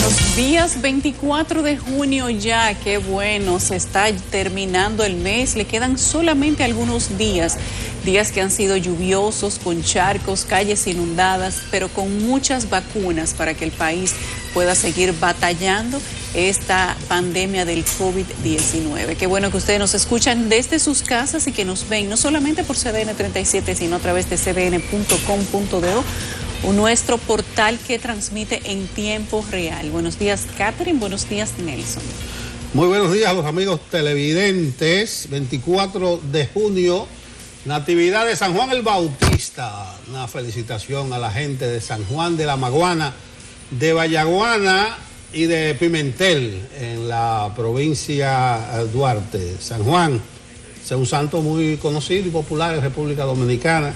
buenos días. 24 de junio ya, qué bueno, se está terminando el mes, le quedan solamente algunos días que han sido lluviosos, con charcos, calles inundadas, pero con muchas vacunas para que el país pueda seguir batallando esta pandemia del COVID-19. Qué bueno que ustedes nos escuchan desde sus casas y que nos ven no solamente por CDN 37, sino a través de cdn.com.do. Nuestro portal que transmite en tiempo real. Buenos días, Catherine. Buenos días, Nelson. Muy buenos días a los amigos televidentes. 24 de junio, Natividad de San Juan el Bautista. Una felicitación a la gente de San Juan de la Maguana, de Vallaguana y de Pimentel, en la provincia Duarte. San Juan es un santo muy conocido y popular en República Dominicana.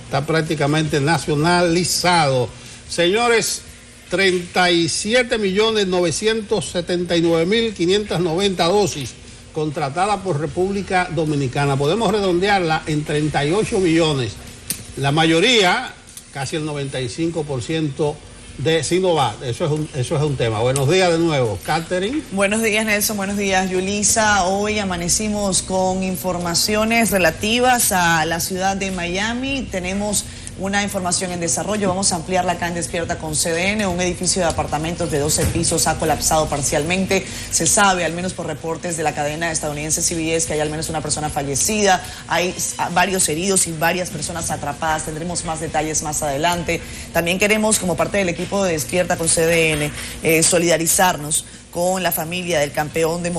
Está prácticamente nacionalizado. Señores, 37.979.590 dosis contratadas por República Dominicana. Podemos redondearla en 38 millones. La mayoría, casi el 95%, de Sinovac. Eso es un tema. Buenos días de nuevo, Catherine. Buenos días, Nelson. Buenos días, Yulisa. Hoy amanecimos con informaciones relativas a la ciudad de Miami. Tenemos una información en desarrollo. Vamos a ampliarla acá en Despierta con CDN. Un edificio de apartamentos de 12 pisos ha colapsado parcialmente. Se sabe, al menos por reportes de la cadena estadounidense CBS, que hay al menos una persona fallecida. Hay varios heridos y varias personas atrapadas. Tendremos más detalles más adelante. También queremos, como parte del equipo de Despierta con CDN, solidarizarnos con la familia del campeón de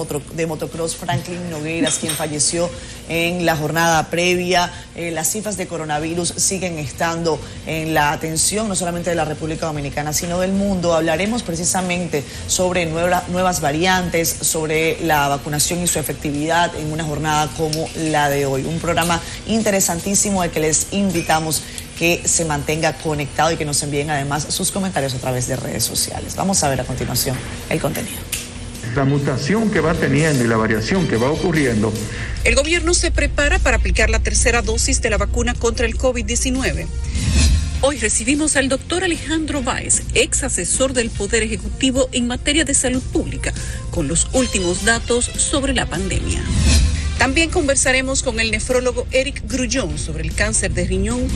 motocross Franklin Nogueras, quien falleció en la jornada previa. Las cifras de coronavirus siguen estando en la atención, no solamente de la República Dominicana, sino del mundo. Hablaremos precisamente sobre nuevas variantes, sobre la vacunación y su efectividad en una jornada como la de hoy. Un programa interesantísimo al que les invitamos que se mantenga conectado y que nos envíen además sus comentarios a través de redes sociales. Vamos a ver a continuación el contenido. La mutación que va teniendo y la variación que va ocurriendo. El gobierno se prepara para aplicar la tercera dosis de la vacuna contra el COVID-19. Hoy recibimos al doctor Alejandro Báez, ex asesor del Poder Ejecutivo en materia de salud pública, con los últimos datos sobre la pandemia. También conversaremos con el nefrólogo Eric Grullón sobre el cáncer de riñón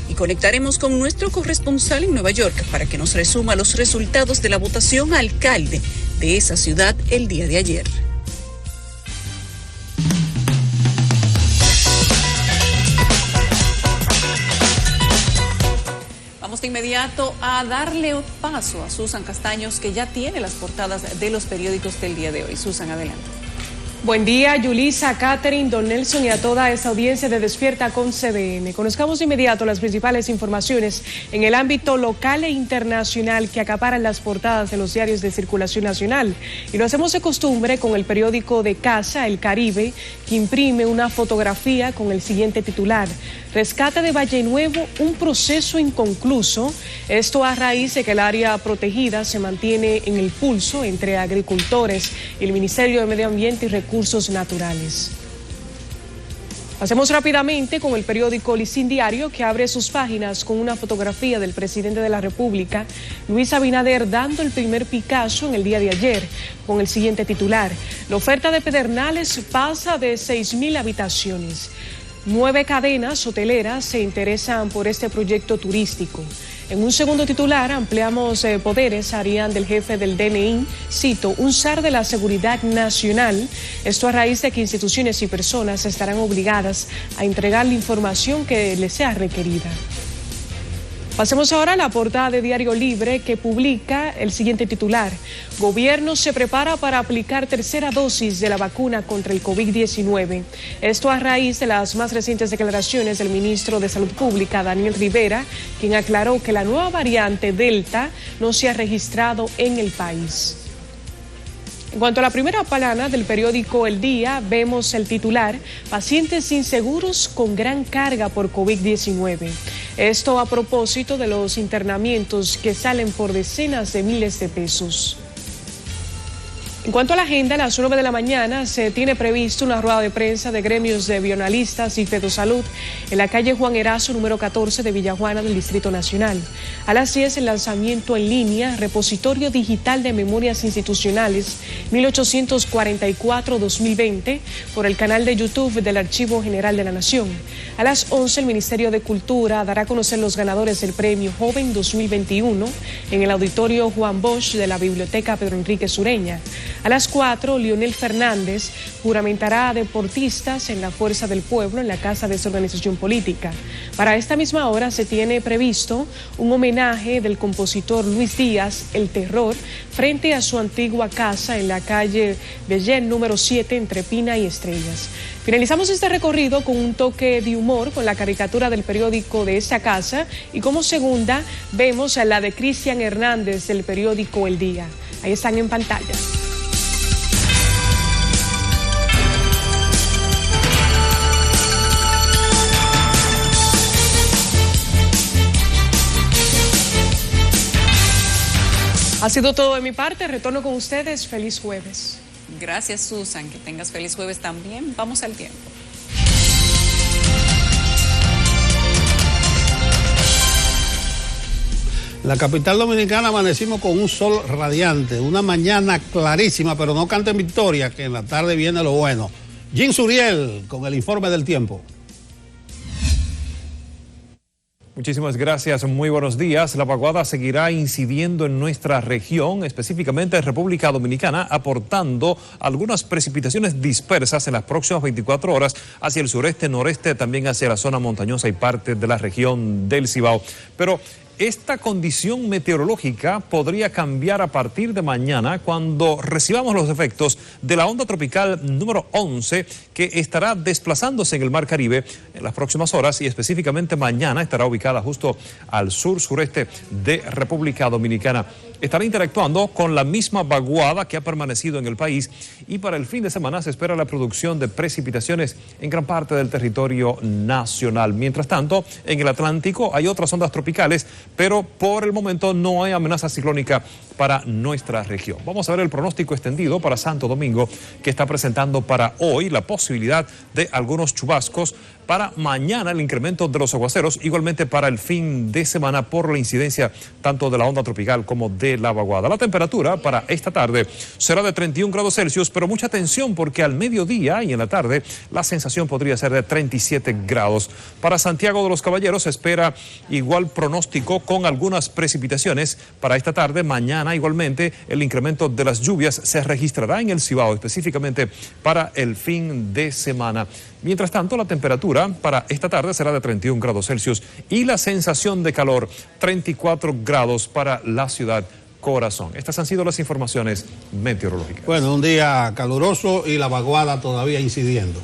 y conectaremos con nuestro corresponsal en Nueva York para que nos resuma los resultados de la votación a alcalde de esa ciudad el día de ayer. Vamos de inmediato a darle paso a Susan Castaños, que ya tiene las portadas de los periódicos del día de hoy. Susan, adelante. Buen día, Yulisa, Catherine, Don Nelson y a toda esta audiencia de Despierta con CDN. Conozcamos de inmediato las principales informaciones en el ámbito local e internacional que acaparan las portadas de los diarios de circulación nacional. Y lo hacemos de costumbre con el periódico de casa, El Caribe, que imprime una fotografía con el siguiente titular: Rescate de Valle Nuevo, un proceso inconcluso. Esto a raíz de que el área protegida se mantiene en el pulso entre agricultores y el Ministerio de Medio Ambiente y Recursos Naturales. Pasemos rápidamente con el periódico Listín Diario, que abre sus páginas con una fotografía del presidente de la República, Luis Abinader, dando el primer Picasso en el día de ayer, con el siguiente titular: La oferta de Pedernales pasa de 6.000 habitaciones. 9 cadenas hoteleras se interesan por este proyecto turístico. En un segundo titular ampliamos poderes harían del jefe del DNI, cito, un zar de la seguridad nacional. Esto a raíz de que instituciones y personas estarán obligadas a entregar la información que les sea requerida. Pasemos ahora a la portada de Diario Libre, que publica el siguiente titular: Gobierno se prepara para aplicar tercera dosis de la vacuna contra el COVID-19. Esto a raíz de las más recientes declaraciones del ministro de Salud Pública, Daniel Rivera, quien aclaró que la nueva variante Delta no se ha registrado en el país. En cuanto a la primera plana del periódico El Día, vemos el titular: Pacientes inseguros con gran carga por COVID-19. Esto a propósito de los internamientos que salen por decenas de miles de pesos. En cuanto a la agenda, a las 9 de la mañana se tiene previsto una rueda de prensa de gremios de bioanalistas y Fedosalud en la calle Juan Erazo, número 14 de Villajuana del Distrito Nacional. A las 10, el lanzamiento en línea, repositorio digital de memorias institucionales 1844-2020 por el canal de YouTube del Archivo General de la Nación. A las 11, el Ministerio de Cultura dará a conocer los ganadores del Premio Joven 2021 en el Auditorio Juan Bosch de la Biblioteca Pedro Enrique Sureña. A las 4, Leonel Fernández juramentará a deportistas en la Fuerza del Pueblo en la Casa de esa organización política. Para esta misma hora se tiene previsto un homenaje del compositor Luis Díaz, El Terror, frente a su antigua casa en la calle Bellén número 7 entre Pina y Estrellas. Finalizamos este recorrido con un toque de humor con la caricatura del periódico de esta casa y como segunda vemos a la de Cristian Hernández del periódico El Día. Ahí están en pantalla. Ha sido todo de mi parte, retorno con ustedes, feliz jueves. Gracias, Susan, que tengas feliz jueves también. Vamos al tiempo. En la capital dominicana amanecimos con un sol radiante, una mañana clarísima, pero no canten victoria, que en la tarde viene lo bueno. Jim Suriel con el informe del tiempo. Muchísimas gracias, muy buenos días. La vaguada seguirá incidiendo en nuestra región, específicamente en República Dominicana, aportando algunas precipitaciones dispersas en las próximas 24 horas hacia el sureste, noreste, también hacia la zona montañosa y parte de la región del Cibao. Pero esta condición meteorológica podría cambiar a partir de mañana cuando recibamos los efectos de la onda tropical número 11 que estará desplazándose en el Mar Caribe en las próximas horas y específicamente mañana estará ubicada justo al sur-sureste de República Dominicana. Estará interactuando con la misma vaguada que ha permanecido en el país y para el fin de semana se espera la producción de precipitaciones en gran parte del territorio nacional. Mientras tanto, en el Atlántico hay otras ondas tropicales, pero por el momento no hay amenaza ciclónica para nuestra región. Vamos a ver el pronóstico extendido para Santo Domingo, que está presentando para hoy la posibilidad de algunos chubascos, para mañana el incremento de los aguaceros, igualmente para el fin de semana por la incidencia tanto de la onda tropical como de la vaguada. La temperatura para esta tarde será de 31 grados Celsius, pero mucha atención porque al mediodía y en la tarde la sensación podría ser de 37 grados. Para Santiago de los Caballeros se espera igual pronóstico con algunas precipitaciones para esta tarde. Mañana igualmente el incremento de las lluvias se registrará en el Cibao, específicamente para el fin de semana. Mientras tanto, la temperatura para esta tarde será de 31 grados Celsius y la sensación de calor 34 grados para la ciudad corazón. Estas han sido las informaciones meteorológicas. Bueno, un día caluroso y la vaguada todavía incidiendo.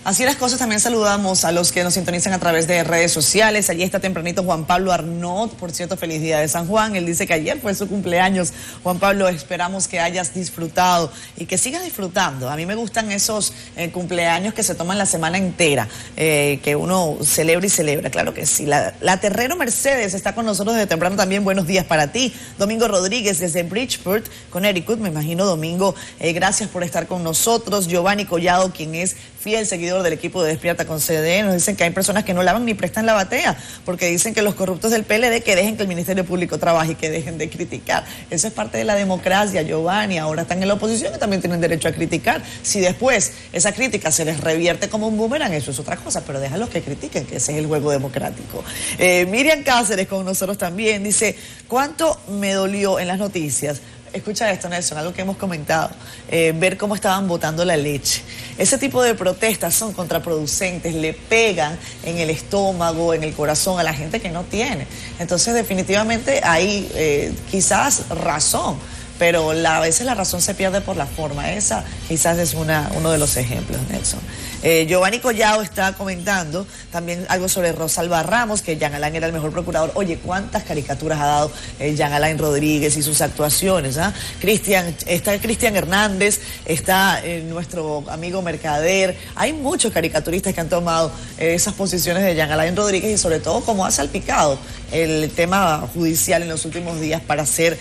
Así las cosas, también saludamos a los que nos sintonizan a través de redes sociales. Allí está tempranito Juan Pablo Arnaud, por cierto, feliz día de San Juan. Él dice que ayer fue su cumpleaños. Juan Pablo, esperamos que hayas disfrutado y que sigas disfrutando. A mí me gustan esos cumpleaños que se toman la semana entera, que uno celebra y celebra, claro que sí. La Terrero Mercedes está con nosotros desde temprano también, buenos días para ti. Domingo Rodríguez desde Bridgeport, Connecticut, me imagino, Domingo, gracias por estar con nosotros. Giovanni Collado, quien es fiel seguidor del equipo de Despierta con CDN, nos dicen que hay personas que no lavan ni prestan la batea, porque dicen que los corruptos del PLD que dejen que el Ministerio Público trabaje y que dejen de criticar. Eso es parte de la democracia, Giovanni. Ahora están en la oposición y también tienen derecho a criticar. Si después esa crítica se les revierte como un boomerang, eso es otra cosa, pero déjalos que critiquen, que ese es el juego democrático. Miriam Cáceres con nosotros también dice, ¿cuánto me dolió en las noticias? Escucha esto, Nelson, algo que hemos comentado, ver cómo estaban botando la leche. Ese tipo de protestas son contraproducentes, le pegan en el estómago, en el corazón a la gente que no tiene. Entonces, definitivamente hay quizás razón, pero a veces la razón se pierde por la forma. Esa quizás es uno de los ejemplos, Nelson. Giovanni Collao está comentando también algo sobre Rosalba Ramos, que Jean Alain era el mejor procurador. Oye, cuántas caricaturas ha dado Jean Alain Rodríguez y sus actuaciones, ¿ah? Está Cristian Hernández, está nuestro amigo Mercader. Hay muchos caricaturistas que han tomado esas posiciones de Jean Alain Rodríguez, y sobre todo cómo ha salpicado el tema judicial en los últimos días para hacer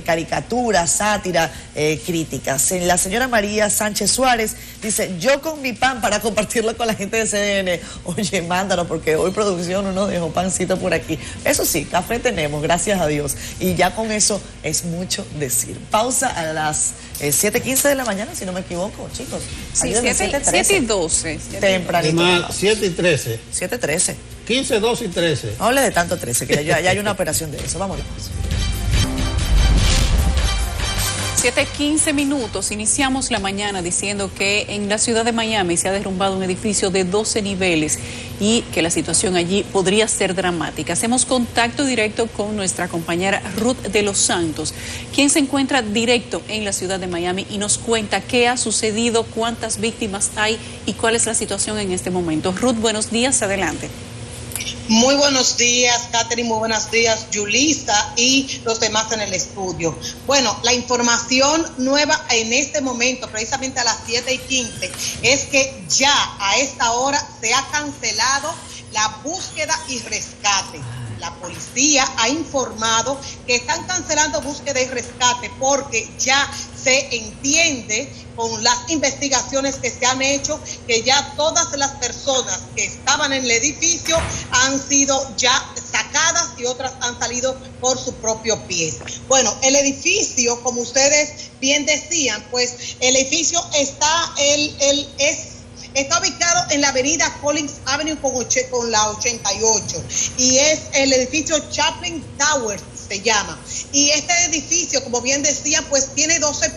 caricaturas, sátira, críticas. La señora María Sánchez Suárez dice: yo con mi pan para compartirlo con la gente de CDN. Oye, mándalo, porque hoy producción no nos dejó pancito por aquí. Eso sí, café tenemos, gracias a Dios. Y ya con eso es mucho decir. Pausa a las 7:15 de la mañana, si no me equivoco, chicos. Sí, 7:12. Tempranito. 7:13. 7:13. 15, 12 y 13. No hable de tanto 13, que ya hay una operación de eso. Vámonos. 7:15. Iniciamos la mañana diciendo que en la ciudad de Miami se ha derrumbado un edificio de 12 niveles y que la situación allí podría ser dramática. Hacemos contacto directo con nuestra compañera Ruth de los Santos, quien se encuentra directo en la ciudad de Miami y nos cuenta qué ha sucedido, cuántas víctimas hay y cuál es la situación en este momento. Ruth, buenos días, adelante. Muy buenos días, Catherine, muy buenos días, Yulisa y los demás en el estudio. Bueno, la información nueva en este momento, precisamente a las 7:15, es que ya a esta hora se ha cancelado la búsqueda y rescate. La policía ha informado que están cancelando búsqueda y rescate porque ya se entiende con las investigaciones que se han hecho que ya todas las personas que estaban en el edificio han sido ya sacadas y otras han salido por su propio pie. Bueno, el edificio, como ustedes bien decían, pues el edificio está ubicado en la avenida Collins Avenue con la 88 y es el edificio Chaplin Towers, se llama. Y este edificio, como bien decía, pues tiene 12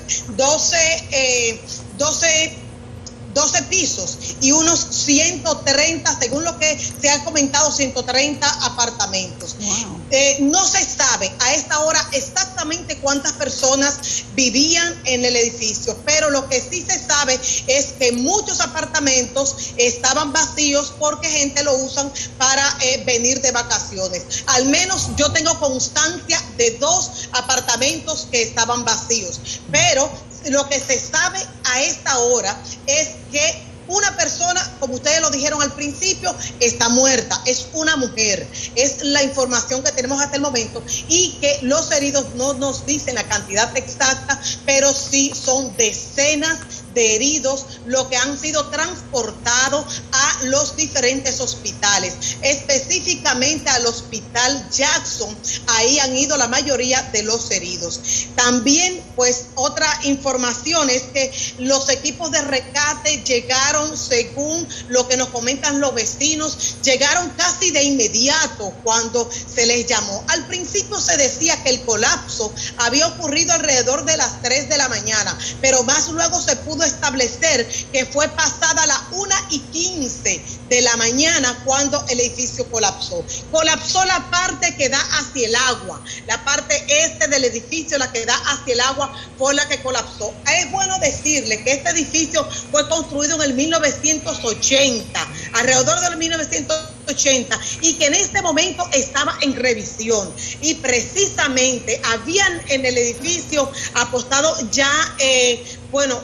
pisos y unos 130, según lo que se ha comentado, 130 apartamentos. Wow. No se sabe a esta hora exactamente cuántas personas vivían en el edificio, pero lo que sí se sabe es que muchos apartamentos estaban vacíos porque gente lo usan para venir de vacaciones. Al menos yo tengo constancia de 2 apartamentos que estaban vacíos, pero lo que se sabe a esta hora es que una persona, como ustedes lo dijeron al principio, está muerta, es una mujer. Es la información que tenemos hasta el momento y que los heridos no nos dicen la cantidad exacta, pero sí son decenas de heridos lo que han sido transportados a los diferentes hospitales, específicamente al hospital Jackson. Ahí han ido la mayoría de los heridos. También, pues, otra información es que los equipos de rescate llegaron, según lo que nos comentan los vecinos, llegaron casi de inmediato cuando se les llamó. Al principio se decía que el colapso había ocurrido alrededor de las 3 de la mañana, pero más luego se pudo establecer que fue pasada la 1:15 de la mañana cuando el edificio colapsó. Colapsó la parte que da hacia el agua, la parte este del edificio, la que da hacia el agua, fue la que colapsó. Es bueno decirle que este edificio fue construido en el 1980, alrededor del 1980, y que en este momento estaba en revisión. Y precisamente habían en el edificio apostado ya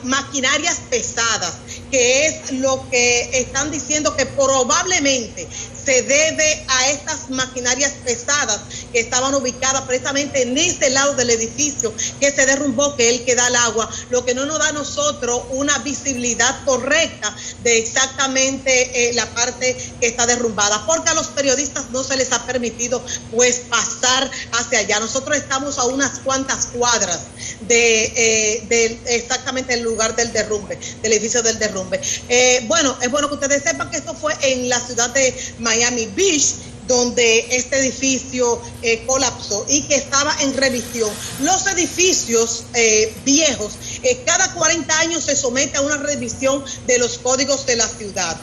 maquinarias pesadas, que es lo que están diciendo que probablemente se debe a estas maquinarias pesadas que estaban ubicadas precisamente en ese lado del edificio que se derrumbó, que es el que da el agua, lo que no nos da a nosotros una visibilidad correcta de exactamente la parte que está derrumbada, porque a los periodistas no se les ha permitido pues pasar hacia allá. Nosotros estamos a unas cuantas cuadras de exactamente el lugar del derrumbe, del edificio del derrumbe. Es bueno que ustedes sepan que esto fue en la ciudad de Miami Beach, donde este edificio colapsó y que estaba en revisión. Los edificios viejos Cada 40 años se somete a una revisión de los códigos de la ciudad,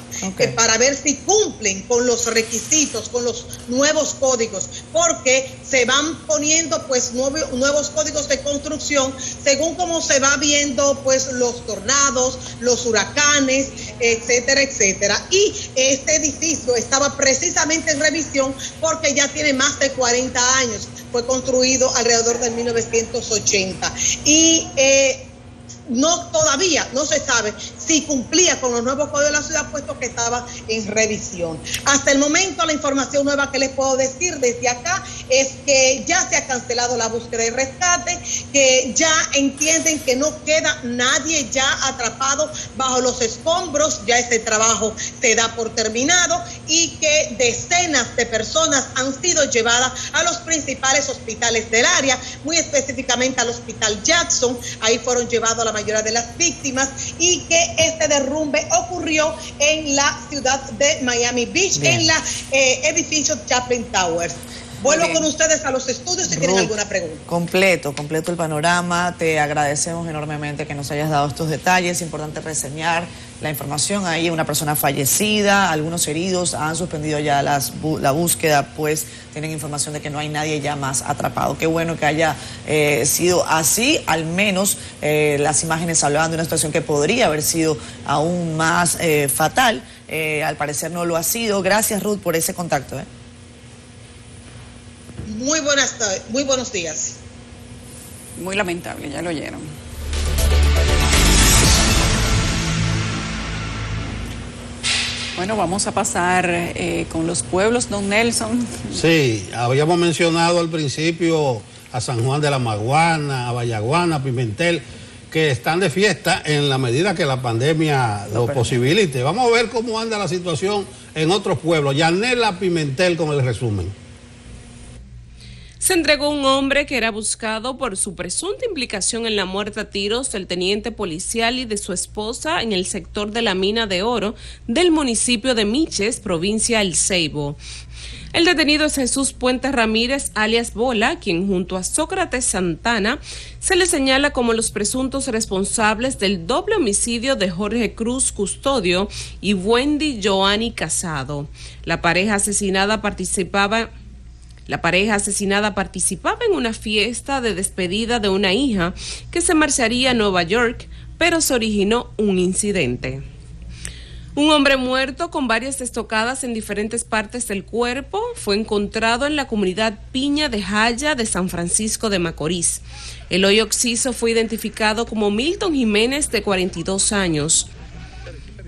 para ver si cumplen con los requisitos, con los nuevos códigos, porque se van poniendo pues nuevos códigos de construcción según cómo se va viendo pues los tornados, los huracanes, etcétera, etcétera. Y este edificio estaba precisamente en revisión porque ya tiene más de 40 años, fue construido alrededor del 1980 y todavía no se sabe si cumplía con los nuevos códigos de la ciudad, puesto que estaba en revisión. Hasta el momento, la información nueva que les puedo decir desde acá es que ya se ha cancelado la búsqueda y rescate, que ya entienden que no queda nadie ya atrapado bajo los escombros, ya ese trabajo se da por terminado y que decenas de personas han sido llevadas a los principales hospitales del área, muy específicamente al Hospital Jackson. Ahí fueron llevados la mayoría de las víctimas y que este derrumbe ocurrió en la ciudad de Miami Beach, en la edificio Chaplin Towers. Vuelvo con ustedes a los estudios si tienen alguna pregunta. Completo el panorama. Te agradecemos enormemente que nos hayas dado estos detalles. Importante reseñar la información. Hay una persona fallecida, algunos heridos, han suspendido ya la búsqueda, pues tienen información de que no hay nadie ya más atrapado. Qué bueno que haya sido así, al menos las imágenes hablaban de una situación que podría haber sido aún más fatal. Al parecer no lo ha sido. Gracias, Ruth, por ese contacto. Muy buenos días. Muy lamentable, ya lo oyeron. Bueno, vamos a pasar con los pueblos, don Nelson. Sí, habíamos mencionado al principio a San Juan de la Maguana, a Vallaguana, Pimentel, que están de fiesta en la medida que la pandemia lo posibilite. Vamos a ver cómo anda la situación en otros pueblos. Yanela Pimentel con el resumen. Se entregó un hombre que era buscado por su presunta implicación en la muerte a tiros del teniente policial y de su esposa en el sector de la mina de oro del municipio de Miches, provincia El Ceibo. El detenido es Jesús Puente Ramírez, alias Bola, quien junto a Sócrates Santana se le señala como los presuntos responsables del doble homicidio de Jorge Cruz Custodio y Wendy Joanny Casado. La pareja asesinada participaba en una fiesta de despedida de una hija que se marcharía a Nueva York, pero se originó un incidente. Un hombre muerto con varias estocadas en diferentes partes del cuerpo fue encontrado en la comunidad Piña de Jaya de San Francisco de Macorís. El hoy occiso fue identificado como Milton Jiménez, de 42 años.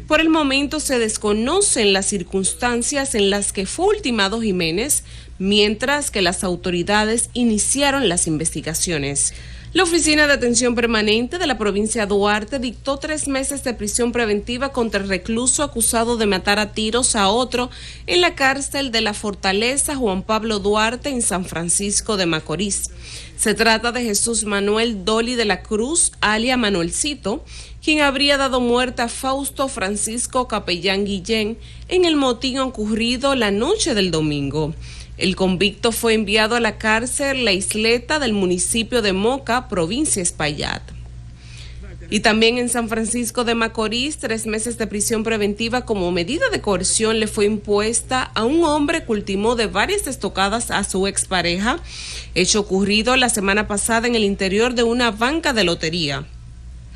Por el momento se desconocen las circunstancias en las que fue ultimado Jiménez, mientras que las autoridades iniciaron las investigaciones. La Oficina de Atención Permanente de la provincia de Duarte dictó 3 meses de prisión preventiva contra el recluso acusado de matar a tiros a otro en la cárcel de la Fortaleza Juan Pablo Duarte en San Francisco de Macorís. Se trata de Jesús Manuel Doli de la Cruz, alias Manuelcito, quien habría dado muerte a Fausto Francisco Capellán Guillén en el motín ocurrido la noche del domingo. El convicto fue enviado a la cárcel La Isleta del municipio de Moca, provincia Espaillat. Y también en San Francisco de Macorís, 3 meses de prisión preventiva como medida de coerción le fue impuesta a un hombre que ultimó de varias estocadas a su expareja, hecho ocurrido la semana pasada en el interior de una banca de lotería.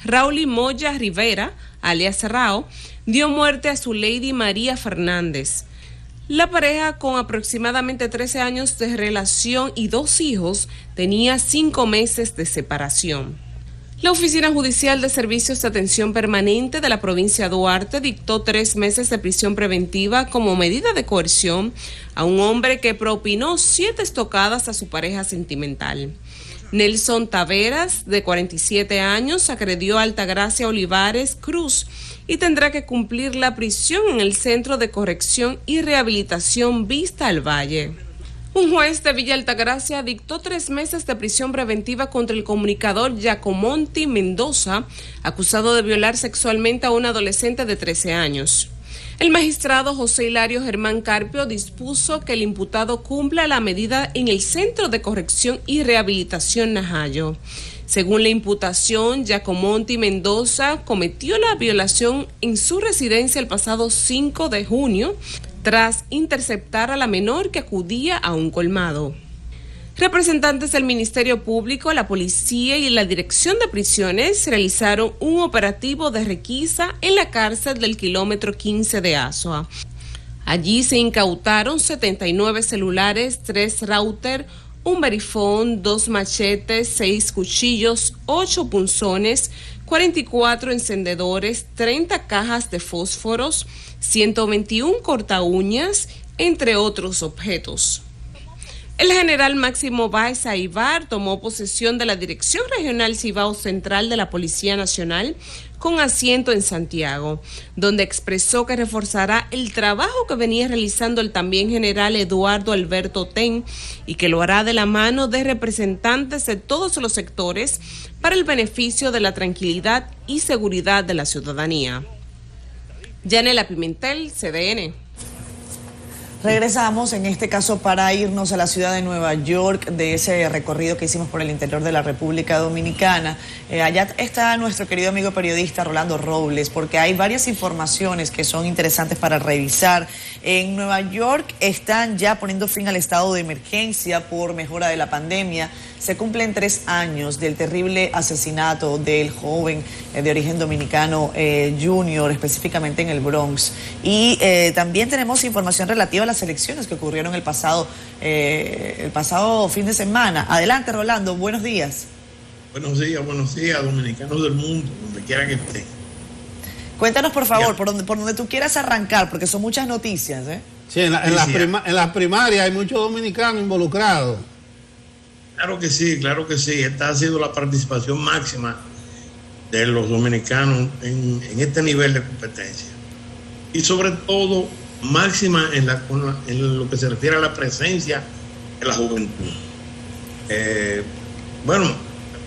Raúl Moya Rivera, alias Rao, dio muerte a su Lady María Fernández. La pareja, con aproximadamente 13 años de relación y 2 hijos, tenía 5 meses de separación. La Oficina Judicial de Servicios de Atención Permanente de la provincia de Duarte dictó 3 meses de prisión preventiva como medida de coerción a un hombre que propinó 7 estocadas a su pareja sentimental. Nelson Taveras, de 47 años, agredió a Altagracia Olivares Cruz y tendrá que cumplir la prisión en el Centro de Corrección y Rehabilitación Vista al Valle. Un juez de Villa Altagracia dictó 3 meses de prisión preventiva contra el comunicador Giacomonti Mendoza, acusado de violar sexualmente a un adolescente de 13 años. El magistrado José Hilario Germán Carpio dispuso que el imputado cumpla la medida en el Centro de Corrección y Rehabilitación Najayo. Según la imputación, Giacomonti Mendoza cometió la violación en su residencia el pasado 5 de junio tras interceptar a la menor que acudía a un colmado. Representantes del Ministerio Público, la Policía y la Dirección de Prisiones realizaron un operativo de requisa en la cárcel del kilómetro 15 de Azua. Allí se incautaron 79 celulares, 3 routers, un verifón, 2 machetes, 6 cuchillos, 8 punzones, 44 encendedores, 30 cajas de fósforos, 121 corta uñas, entre otros objetos. El general Máximo Báez Aybar tomó posesión de la Dirección Regional Cibao Central de la Policía Nacional con asiento en Santiago, donde expresó que reforzará el trabajo que venía realizando el también general Eduardo Alberto Ten y que lo hará de la mano de representantes de todos los sectores para el beneficio de la tranquilidad y seguridad de la ciudadanía. Yanela Pimentel, CDN. Regresamos, en este caso, para irnos a la ciudad de Nueva York, de ese recorrido que hicimos por el interior de la República Dominicana. Allá está nuestro querido amigo periodista Rolando Robles, porque hay varias informaciones que son interesantes para revisar. En Nueva York están ya poniendo fin al estado de emergencia por mejora de la pandemia. Se cumplen 3 años del terrible asesinato del joven de origen dominicano Junior, específicamente en el Bronx. Y también tenemos información relativa a las elecciones que ocurrieron el pasado fin de semana. Adelante, Rolando, buenos días. Buenos días, dominicanos del mundo, donde quiera que estén. Cuéntanos, por favor, por donde tú quieras arrancar, porque son muchas noticias, ¿eh? Sí, en las primarias hay muchos dominicanos involucrados. Claro que sí. Esta ha sido la participación máxima de los dominicanos en este nivel de competencia. Y sobre todo, máxima en lo que se refiere a la presencia de la juventud. Bueno,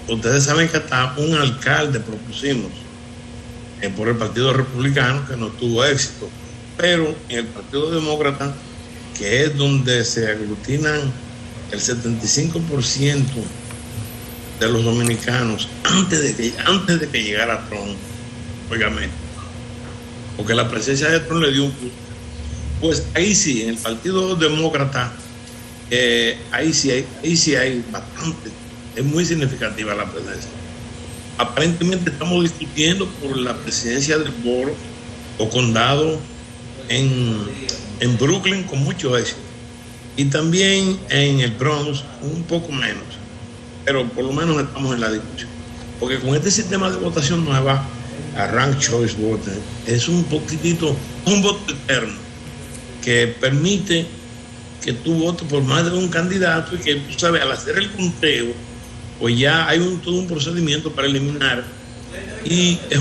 ustedes saben que hasta un alcalde propusimos por el Partido Republicano que no tuvo éxito, pero en el Partido Demócrata, que es donde se aglutinan el 75% de los dominicanos antes de que llegara Trump, óigame, porque la presencia de Trump le dio un punto. Pues ahí sí, en el Partido Demócrata, ahí sí hay bastante, es muy significativa la presencia. Aparentemente estamos discutiendo por la presidencia del borough o condado en Brooklyn con mucho éxito. Y también en el Bronx, un poco menos. Pero por lo menos estamos en la discusión. Porque con este sistema de votación nueva, a Ranked Choice Voting, es un poquitito, un voto eterno, que permite que tú votes por más de un candidato y que tú sabes, al hacer el conteo, pues ya hay todo un procedimiento para eliminar y es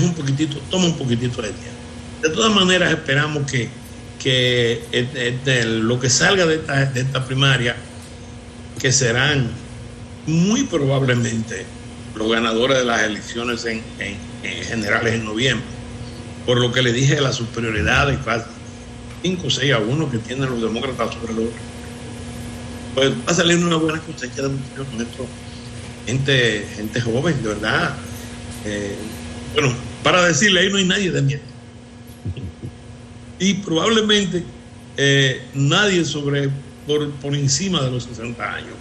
toma un poquitito de tiempo. De todas maneras, esperamos que lo que salga de esta primaria, que serán muy probablemente los ganadores de las elecciones en generales en noviembre, por lo que le dije, la superioridad de casi 5-6-1 que tienen los demócratas sobre los otros, pues va a salir una buena cosecha de nuestro gente joven, de verdad. Bueno, para decirle, ahí no hay nadie de miedo. Y probablemente nadie por encima de los 60 años.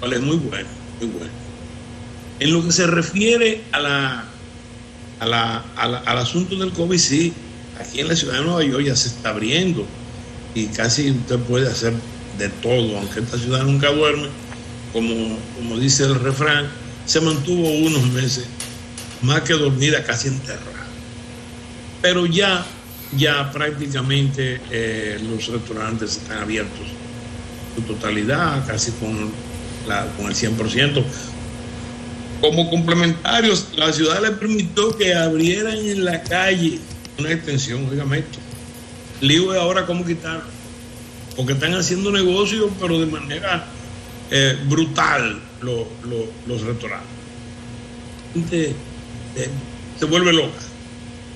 Vale, es muy bueno, muy bueno. En lo que se refiere al asunto del COVID, sí, aquí en la ciudad de Nueva York ya se está abriendo y casi usted puede hacer de todo, aunque esta ciudad nunca duerme, como dice el refrán, se mantuvo unos meses más que dormida, casi enterrada. Pero ya prácticamente los restaurantes están abiertos en su totalidad, casi con el 100%. Como complementarios, la ciudad le permitió que abrieran en la calle una extensión, oígame esto. Lío es ahora cómo quitarlo, porque están haciendo negocios, pero de manera brutal los restaurantes. La gente se vuelve loca.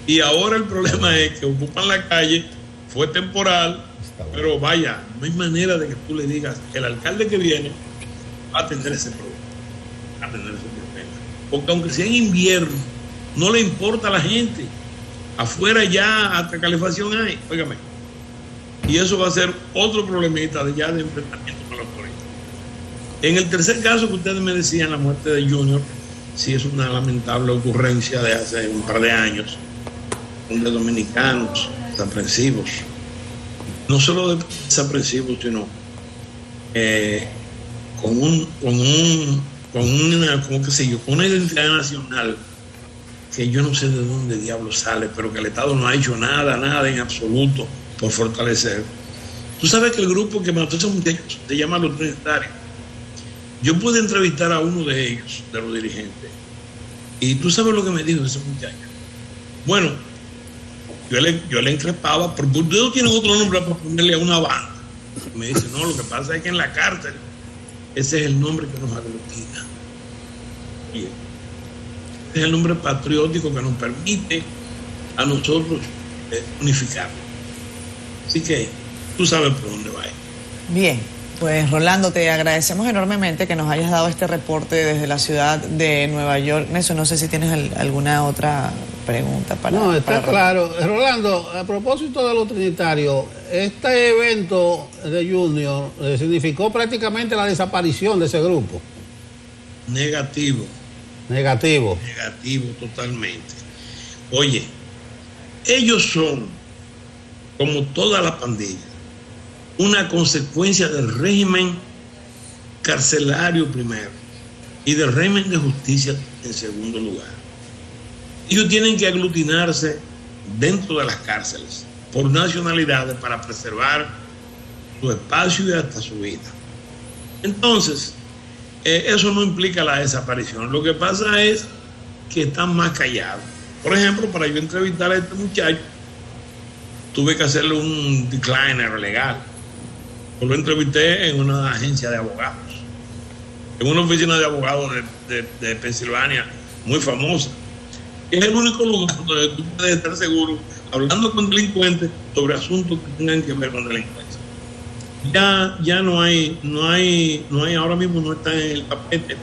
Y ahora el problema es que ocupan la calle, fue temporal, pero vaya, no hay manera de que tú le digas que el alcalde que viene va a atender ese problema. a tener ese problema. Porque aunque sea en invierno, no le importa a la gente. Afuera ya hasta calefacción hay, óigame. Y eso va a ser otro problemita de enfrentamiento con la autoridad. En el tercer caso que ustedes me decían, la muerte de Junior, sí es una lamentable ocurrencia de hace un par de años, donde dominicanos desaprensivos, no solo desaprensivos, sino con una identidad nacional que yo no sé de dónde diablo sale, pero que el Estado no ha hecho nada en absoluto por fortalecer. Tú sabes que el grupo que mató a esos muchachos se llama Los Trinitarios. Yo pude entrevistar a uno de ellos, de los dirigentes, y tú sabes lo que me dijo ese muchacho. Bueno, yo le increpaba, porque ustedes tienen otro nombre para ponerle a una banda. Me dice, no, lo que pasa es que en la cárcel ese es el nombre que nos aglutina. Bien. Ese es el nombre patriótico que nos permite a nosotros unificar. Así que tú sabes por dónde va. Bien, pues Rolando, te agradecemos enormemente que nos hayas dado este reporte desde la ciudad de Nueva York. Nelson, no sé si tienes alguna otra pregunta para... No, está claro. Rolando, a propósito de los trinitarios, este evento de Junior significó prácticamente la desaparición de ese grupo. Negativo totalmente. Oye, ellos son, como toda la pandilla, una consecuencia del régimen carcelario primero y del régimen de justicia en segundo lugar. Ellos tienen que aglutinarse dentro de las cárceles por nacionalidades para preservar su espacio y hasta su vida. Entonces, eso no implica la desaparición. Lo que pasa es que están más callados. Por ejemplo, para yo entrevistar a este muchacho, tuve que hacerle un decliner legal. Yo lo entrevisté en una agencia de abogados, en una oficina de abogados de Pensilvania, muy famosa. Es el único lugar donde tú puedes estar seguro hablando con delincuentes sobre asuntos que tengan que ver con delincuencia. Ya no hay, ahora mismo no está en el tapete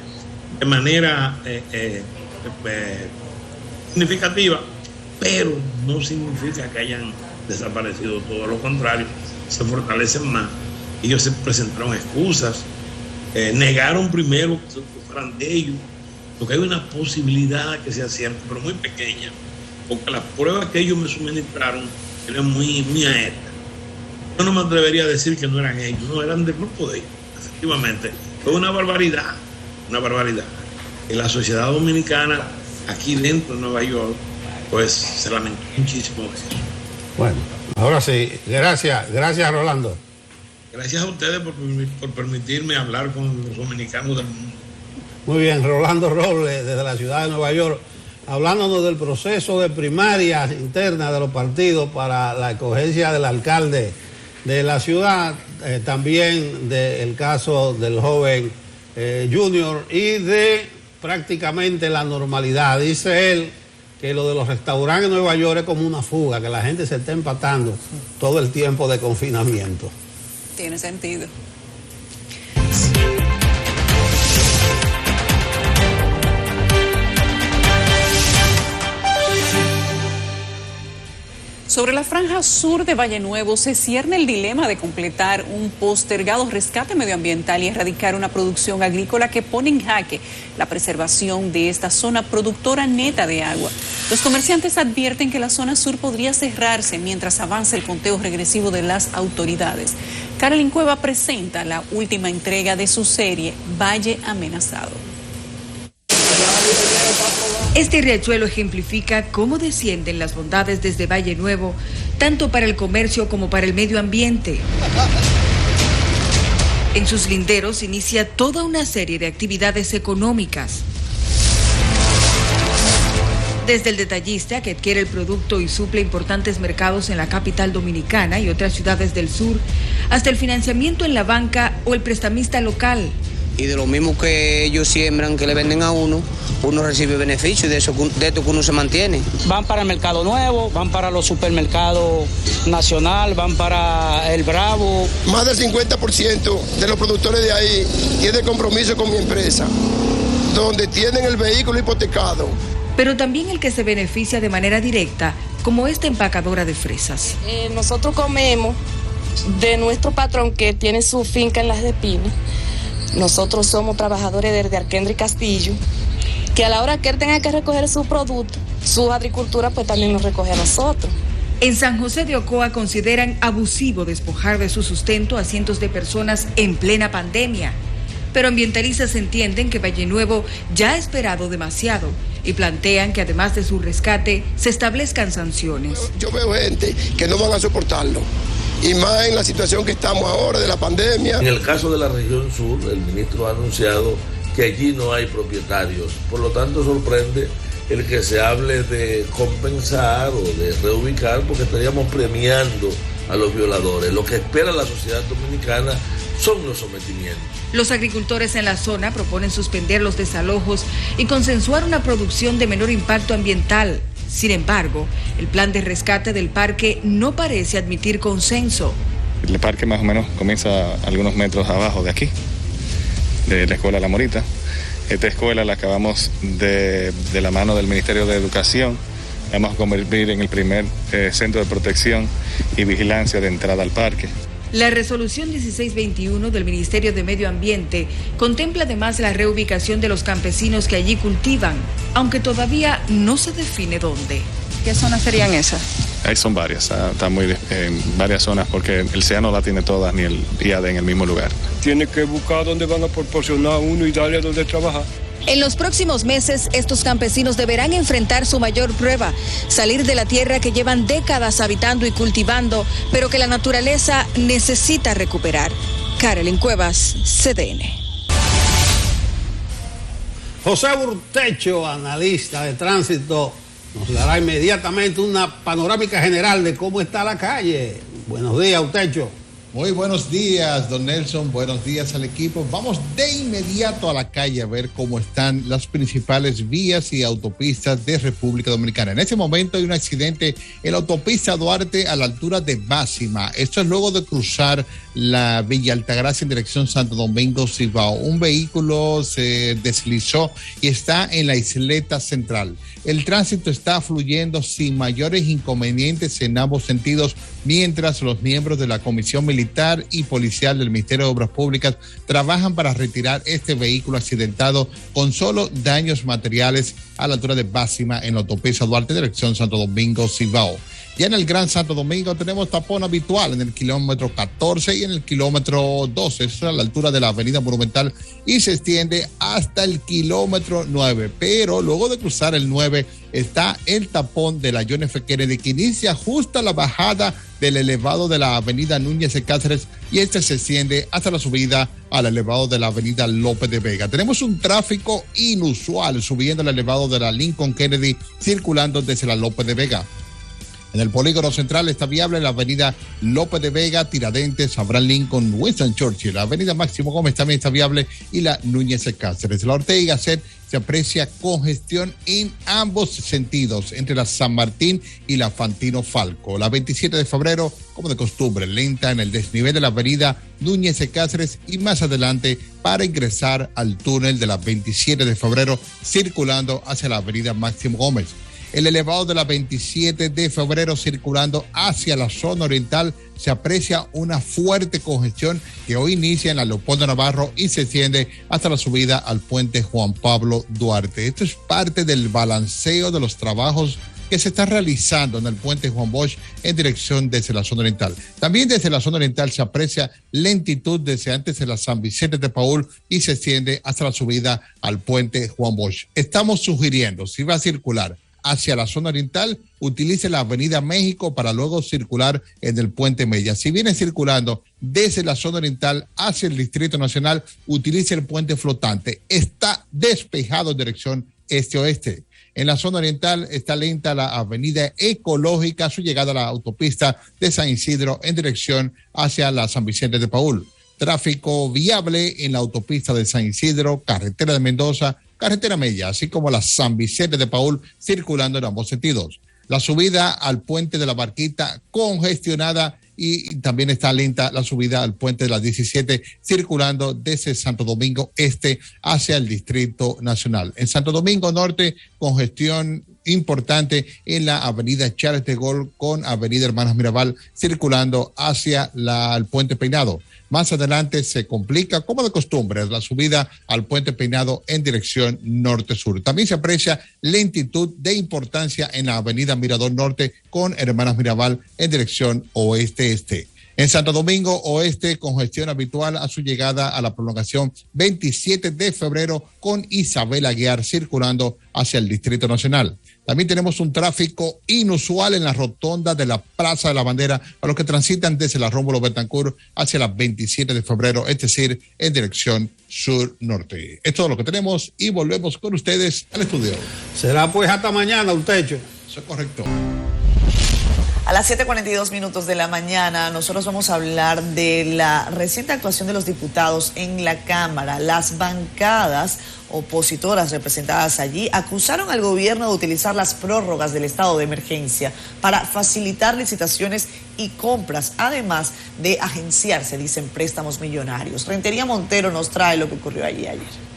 de manera significativa, pero no significa que hayan desaparecido, todo lo contrario, se fortalecen más. Ellos se presentaron excusas, negaron primero que fueran de ellos, porque hay una posibilidad que sea cierto, pero muy pequeña, porque las pruebas que ellos me suministraron eran muy aéreas. Yo no me atrevería a decir que no eran ellos, no, eran del grupo de ellos, efectivamente. Fue una barbaridad. Y la sociedad dominicana, aquí dentro de Nueva York, pues se lamentó muchísimo de eso. Bueno, ahora sí, gracias Rolando. Gracias a ustedes por permitirme hablar con los dominicanos del mundo. Muy bien, Rolando Robles, desde la ciudad de Nueva York, hablándonos del proceso de primarias internas de los partidos para la escogencia del alcalde de la ciudad, también del caso del joven Junior y de prácticamente la normalidad. Dice él que lo de los restaurantes en Nueva York es como una fuga, que la gente se está empatando todo el tiempo de confinamiento. Tiene sentido. Sobre la franja sur de Valle Nuevo se cierne el dilema de completar un postergado rescate medioambiental y erradicar una producción agrícola que pone en jaque la preservación de esta zona productora neta de agua. Los comerciantes advierten que la zona sur podría cerrarse mientras avanza el conteo regresivo de las autoridades. Carolyn Cueva presenta la última entrega de su serie Valle Amenazado. Este riachuelo ejemplifica cómo descienden las bondades desde Valle Nuevo, tanto para el comercio como para el medio ambiente. En sus linderos inicia toda una serie de actividades económicas. Desde el detallista que adquiere el producto y suple importantes mercados en la capital dominicana y otras ciudades del sur, hasta el financiamiento en la banca o el prestamista local. Y de lo mismo que ellos siembran, que le venden a uno recibe beneficios de esto que uno se mantiene. Van para el Mercado Nuevo, van para los supermercados Nacional, van para el Bravo. Más del 50% de los productores de ahí tiene compromiso con mi empresa. donde tienen el vehículo hipotecado. Pero también el que se beneficia de manera directa, como esta empacadora de fresas. Nosotros comemos de nuestro patrón que tiene su finca en Las de Pino. Nosotros somos trabajadores de Arquendro y Castillo, que a la hora que él tenga que recoger su producto, su agricultura, pues también nos recoge a nosotros. En San José de Ocoa consideran abusivo despojar de su sustento a cientos de personas en plena pandemia. Pero ambientalistas entienden que Valle Nuevo ya ha esperado demasiado y plantean que además de su rescate se establezcan sanciones. Yo veo gente que no van a soportarlo, y más en la situación que estamos ahora de la pandemia. En el caso de la región sur, el ministro ha anunciado que allí no hay propietarios, por lo tanto sorprende el que se hable de compensar o de reubicar, porque estaríamos premiando a los violadores. Lo que espera la sociedad dominicana son los sometimientos. Los agricultores en la zona proponen suspender los desalojos y consensuar una producción de menor impacto ambiental. Sin embargo, el plan de rescate del parque no parece admitir consenso. El parque más o menos comienza algunos metros abajo de aquí, de la Escuela La Morita. Esta escuela la acabamos de la mano del Ministerio de Educación. Vamos a convertir en el primer centro de protección y vigilancia de entrada al parque. La resolución 1621 del Ministerio de Medio Ambiente contempla además la reubicación de los campesinos que allí cultivan, aunque todavía no se define dónde. ¿Qué zonas serían esas? Ahí son varias, están en varias zonas porque el SEA no la tiene todas ni el IAD en el mismo lugar. Tiene que buscar dónde van a proporcionar uno y darle dónde trabajar. En los próximos meses, estos campesinos deberán enfrentar su mayor prueba, salir de la tierra que llevan décadas habitando y cultivando, pero que la naturaleza necesita recuperar. Carolyn Cuevas, CDN. José Urtecho, analista de tránsito, nos dará inmediatamente una panorámica general de cómo está la calle. Buenos días, Urtecho. Muy buenos días, don Nelson, buenos días al equipo. Vamos de inmediato a la calle a ver cómo están las principales vías y autopistas de República Dominicana. En este momento hay un accidente en la autopista Duarte a la altura de Básima. Esto es luego de cruzar la Villa Altagracia en dirección Santo Domingo Cibao. Un vehículo se deslizó y está en la isleta central. El tránsito está fluyendo sin mayores inconvenientes en ambos sentidos, mientras los miembros de la Comisión Militar y Policial del Ministerio de Obras Públicas trabajan para retirar este vehículo accidentado con solo daños materiales a la altura de Básima en la autopista Duarte, dirección Santo Domingo Cibao. Ya en el Gran Santo Domingo tenemos tapón habitual en el kilómetro 14 y en el kilómetro 12, eso es a la altura de la Avenida Monumental, y se extiende hasta el kilómetro 9. Pero luego de cruzar el 9 está el tapón de la John F. Kennedy, que inicia justo a la bajada del elevado de la Avenida Núñez de Cáceres, y este se extiende hasta la subida al elevado de la Avenida López de Vega. Tenemos un tráfico inusual subiendo el elevado de la Lincoln Kennedy, circulando desde la López de Vega. En el polígono central está viable la avenida López de Vega, Tiradentes, Abraham Lincoln, Winston Churchill. La avenida Máximo Gómez también está viable y la Núñez de Cáceres. La Ortega y Gasset se aprecia congestión en ambos sentidos, entre la San Martín y la Fantino Falco. La 27 de febrero, como de costumbre, lenta en el desnivel de la avenida Núñez de Cáceres y más adelante para ingresar al túnel de la 27 de febrero, circulando hacia la avenida Máximo Gómez. El elevado de la 27 de febrero circulando hacia la zona oriental se aprecia una fuerte congestión que hoy inicia en la Leopoldo Navarro y se extiende hasta la subida al puente Juan Pablo Duarte. Esto es parte del balanceo de los trabajos que se está realizando en el puente Juan Bosch en dirección desde la zona oriental. También desde la zona oriental se aprecia lentitud desde antes de la San Vicente de Paúl y se extiende hasta la subida al puente Juan Bosch. Estamos sugiriendo, si va a circular hacia la zona oriental, utilice la avenida México para luego circular en el puente Mella. Si viene circulando desde la zona oriental hacia el Distrito Nacional, utilice el puente flotante. Está despejado en dirección este-oeste. En la zona oriental está lenta la avenida Ecológica, su llegada a la autopista de San Isidro en dirección hacia la San Vicente de Paúl. Tráfico viable en la autopista de San Isidro, carretera de Mendoza, carretera Mella, así como la San Vicente de Paúl, circulando en ambos sentidos. La subida al puente de la Barquita congestionada y también está lenta la subida al puente de la 17 circulando desde Santo Domingo Este hacia el Distrito Nacional. En Santo Domingo Norte, congestión importante en la avenida Charles de Gaulle con avenida Hermanas Mirabal circulando hacia el puente Peinado. Más adelante se complica, como de costumbre, la subida al puente Peinado en dirección norte-sur. También se aprecia lentitud de importancia en la avenida Mirador Norte con Hermanas Mirabal en dirección oeste-este. En Santo Domingo Oeste, congestión habitual a su llegada a la prolongación 27 de febrero con Isabel Aguiar circulando hacia el Distrito Nacional. También tenemos un tráfico inusual en la rotonda de la Plaza de la Bandera para los que transitan desde la Rómulo Betancourt hacia la 27 de febrero, es decir, en dirección sur-norte. Es todo lo que tenemos y volvemos con ustedes al estudio. Será pues hasta mañana, un techo. Eso es correcto. A las 7:42 de la mañana, nosotros vamos a hablar de la reciente actuación de los diputados en la Cámara. Las bancadas opositoras representadas allí acusaron al gobierno de utilizar las prórrogas del estado de emergencia para facilitar licitaciones y compras, además de agenciarse, dicen, préstamos millonarios. Rentería Montero nos trae lo que ocurrió allí ayer.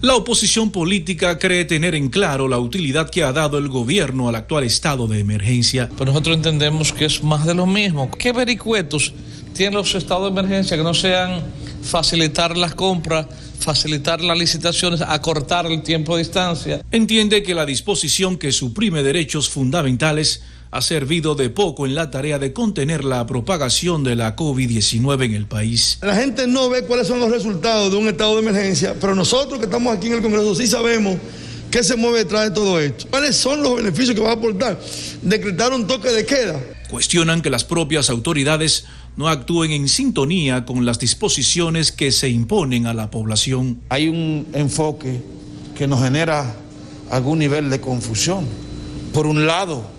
La oposición política cree tener en claro la utilidad que ha dado el gobierno al actual estado de emergencia. Pero nosotros entendemos que es más de lo mismo. ¿Qué vericuetos tienen los estados de emergencia que no sean facilitar las compras, facilitar las licitaciones, acortar el tiempo de distancia? Entiende que la disposición que suprime derechos fundamentales ha servido de poco en la tarea de contener la propagación de la COVID-19 en el país. La gente no ve cuáles son los resultados de un estado de emergencia, pero nosotros que estamos aquí en el Congreso sí sabemos qué se mueve detrás de todo esto. ¿Cuáles son los beneficios que va a aportar? Decretar un toque de queda. Cuestionan que las propias autoridades no actúen en sintonía con las disposiciones que se imponen a la población. Hay un enfoque que nos genera algún nivel de confusión. Por un lado,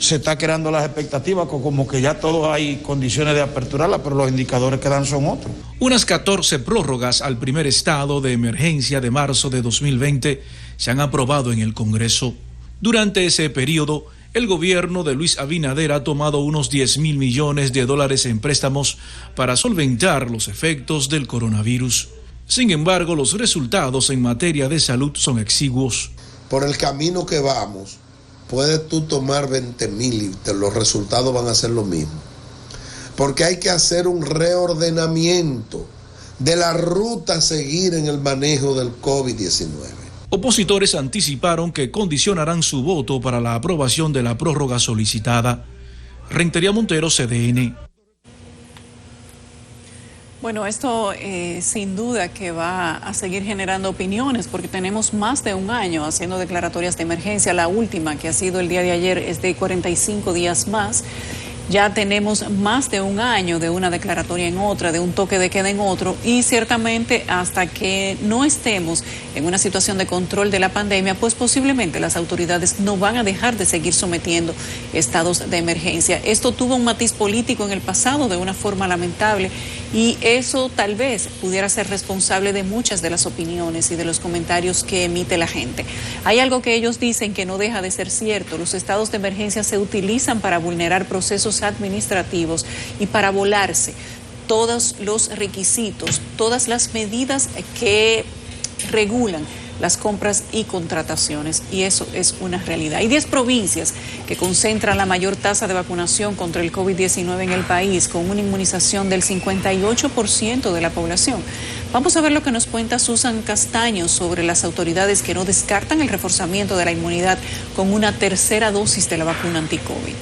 se está creando las expectativas como que ya todo hay condiciones de aperturarla, pero los indicadores que dan son otros. Unas 14 prórrogas al primer estado de emergencia de marzo de 2020 se han aprobado en el Congreso. Durante ese periodo, el gobierno de Luis Abinader ha tomado unos 10.000 millones de dólares en préstamos para solventar los efectos del coronavirus. Sin embargo, los resultados en materia de salud son exiguos. Por el camino que vamos, puedes tú tomar 20.000 y los resultados van a ser lo mismo. Porque hay que hacer un reordenamiento de la ruta a seguir en el manejo del COVID-19. Opositores anticiparon que condicionarán su voto para la aprobación de la prórroga solicitada. Rentería Montero, CDN. Bueno, esto sin duda que va a seguir generando opiniones porque tenemos más de un año haciendo declaratorias de emergencia. La última, que ha sido el día de ayer, es de 45 días más. Ya tenemos más de un año de una declaratoria en otra, de un toque de queda en otro, y ciertamente hasta que no estemos en una situación de control de la pandemia, pues posiblemente las autoridades no van a dejar de seguir sometiendo estados de emergencia. Esto tuvo un matiz político en el pasado de una forma lamentable y eso tal vez pudiera ser responsable de muchas de las opiniones y de los comentarios que emite la gente. Hay algo que ellos dicen que no deja de ser cierto: los estados de emergencia se utilizan para vulnerar procesos administrativos y para volarse todos los requisitos, todas las medidas que regulan las compras y contrataciones, y eso es una realidad. Hay 10 provincias que concentran la mayor tasa de vacunación contra el COVID-19 en el país, con una inmunización del 58% de la población. Vamos a ver lo que nos cuenta Susan Castaño sobre las autoridades que no descartan el reforzamiento de la inmunidad con una tercera dosis de la vacuna anti-COVID.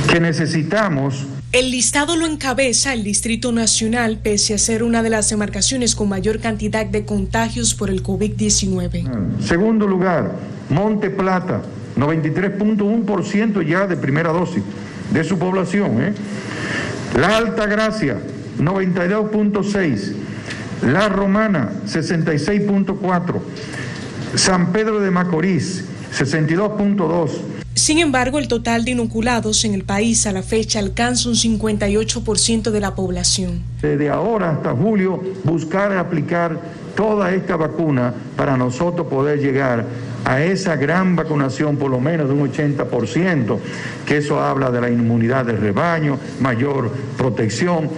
Que necesitamos. El listado lo encabeza el Distrito Nacional, pese a ser una de las demarcaciones con mayor cantidad de contagios por el COVID-19. Segundo lugar, Monte Plata, 93.1% ya de primera dosis de su población. La Altagracia, 92.6%. La Romana, 66.4%. San Pedro de Macorís, 62.2%. Sin embargo, el total de inoculados en el país a la fecha alcanza un 58% de la población. Desde ahora hasta julio, buscar aplicar toda esta vacuna para nosotros poder llegar a esa gran vacunación, por lo menos de un 80%, que eso habla de la inmunidad del rebaño, mayor protección,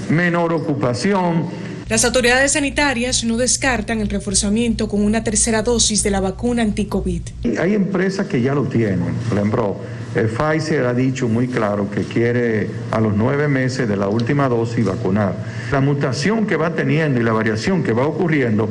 menor ocupación. Las autoridades sanitarias no descartan el reforzamiento con una tercera dosis de la vacuna anti-COVID. Hay empresas que ya lo tienen. Por ejemplo, Pfizer ha dicho muy claro que quiere a los 9 meses de la última dosis vacunar. La mutación que va teniendo y la variación que va ocurriendo,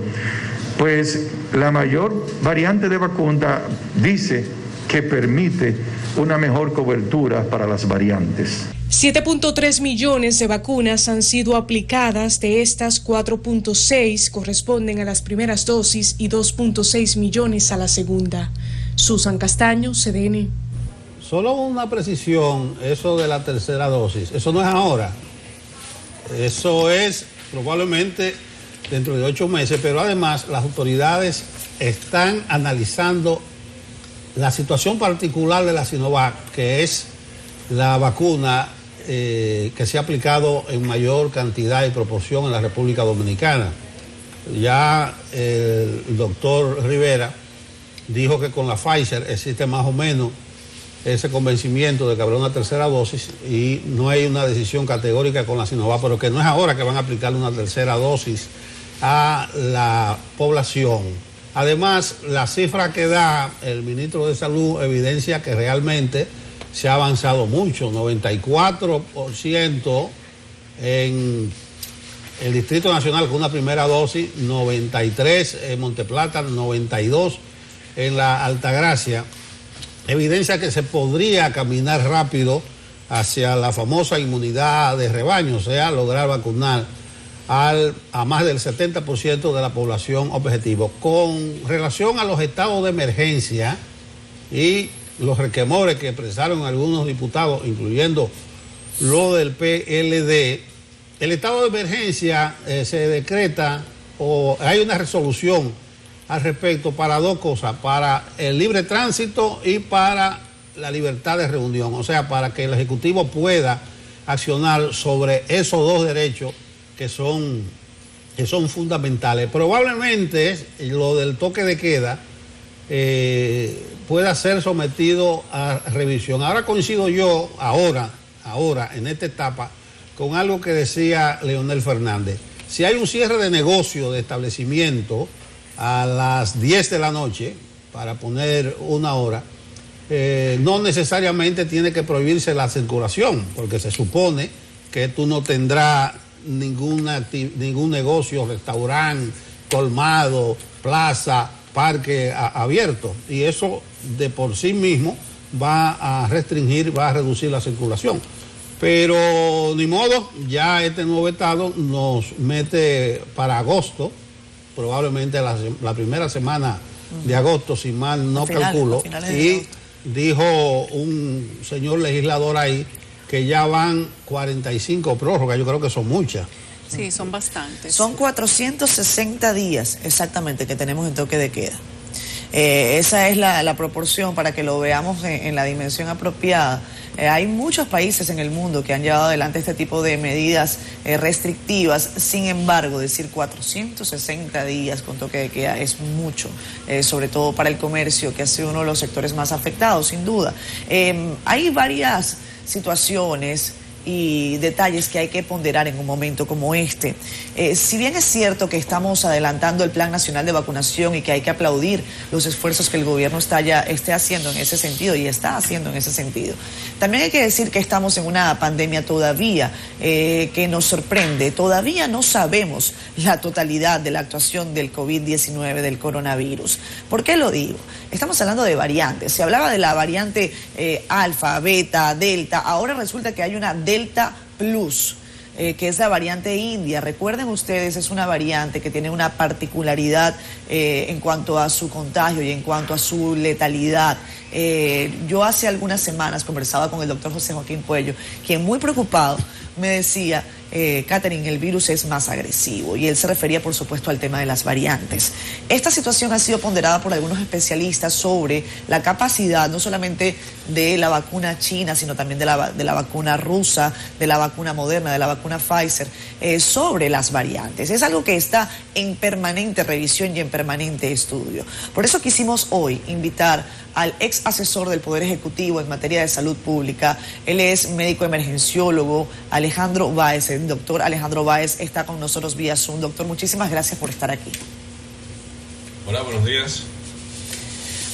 pues la mayor variante de vacuna dice que permite una mejor cobertura para las variantes. 7.3 millones de vacunas han sido aplicadas, de estas 4.6 corresponden a las primeras dosis y 2.6 millones a la segunda. Susan Castaño, CDN. Solo una precisión, eso de la tercera dosis, eso no es ahora, eso es probablemente dentro de 8 meses, pero además las autoridades están analizando la situación particular de la Sinovac, que es la vacuna que se ha aplicado en mayor cantidad y proporción en la República Dominicana. Ya el doctor Rivera dijo que con la Pfizer existe más o menos ese convencimiento de que habrá una tercera dosis y no hay una decisión categórica con la Sinovac, pero que no es ahora que van a aplicarle una tercera dosis a la población. Además, la cifra que da el ministro de Salud evidencia que realmente se ha avanzado mucho, 94% en el Distrito Nacional con una primera dosis, 93% en Monteplata, 92% en la Altagracia. Evidencia que se podría caminar rápido hacia la famosa inmunidad de rebaño, o sea, lograr vacunar a más del 70% de la población objetivo. Con relación a los estados de emergencia y los requemores que expresaron algunos diputados, incluyendo lo del PLD, el estado de emergencia se decreta o hay una resolución al respecto para dos cosas, para el libre tránsito y para la libertad de reunión, o sea, para que el Ejecutivo pueda accionar sobre esos dos derechos que son fundamentales. Probablemente lo del toque de queda pueda ser sometido a revisión. Ahora coincido yo, ahora, en esta etapa, con algo que decía Leonel Fernández. Si hay un cierre de negocio, de establecimiento, a las 10 de la noche, para poner una hora, no necesariamente tiene que prohibirse la circulación, porque se supone que tú no tendrás ningún negocio, restaurante, colmado, plaza, parque abierto, y eso de por sí mismo va a restringir, va a reducir la circulación. Pero ni modo, ya este nuevo estado nos mete para agosto, probablemente la primera semana de agosto, si mal no calculo, y dijo un señor legislador ahí que ya van 45 prórrogas, yo creo que son muchas. Sí, son bastantes. Son 460 días exactamente que tenemos en toque de queda. Esa es la proporción para que lo veamos en la dimensión apropiada. Hay muchos países en el mundo que han llevado adelante este tipo de medidas restrictivas. Sin embargo, decir 460 días con toque de queda es mucho, sobre todo para el comercio, que ha sido uno de los sectores más afectados, sin duda. Hay varias situaciones y detalles que hay que ponderar en un momento como este. Si bien es cierto que estamos adelantando el Plan Nacional de Vacunación y que hay que aplaudir los esfuerzos que el gobierno esté haciendo en ese sentido y está haciendo en ese sentido, también hay que decir que estamos en una pandemia todavía que nos sorprende. Todavía no sabemos la totalidad de la actuación del COVID-19, del coronavirus. ¿Por qué lo digo? Estamos hablando de variantes. Se hablaba de la variante alfa, beta, delta. Ahora resulta que hay una Delta Plus, que es la variante india. Recuerden ustedes, es una variante que tiene una particularidad en cuanto a su contagio y en cuanto a su letalidad. Yo hace algunas semanas conversaba con el doctor José Joaquín Puello, quien muy preocupado me decía Catherine, el virus es más agresivo, y él se refería por supuesto al tema de las variantes. Esta situación ha sido ponderada por algunos especialistas sobre la capacidad no solamente de la vacuna china, sino también de la vacuna rusa, de la vacuna Moderna, de la vacuna Pfizer, sobre las variantes. Es algo que está en permanente revisión y en permanente estudio. Por eso quisimos hoy invitar al ex asesor del Poder Ejecutivo en materia de salud pública. Él es médico emergenciólogo, Alejandro Báez. El doctor Alejandro Báez está con nosotros vía Zoom. Doctor, muchísimas gracias por estar aquí. Hola, buenos días.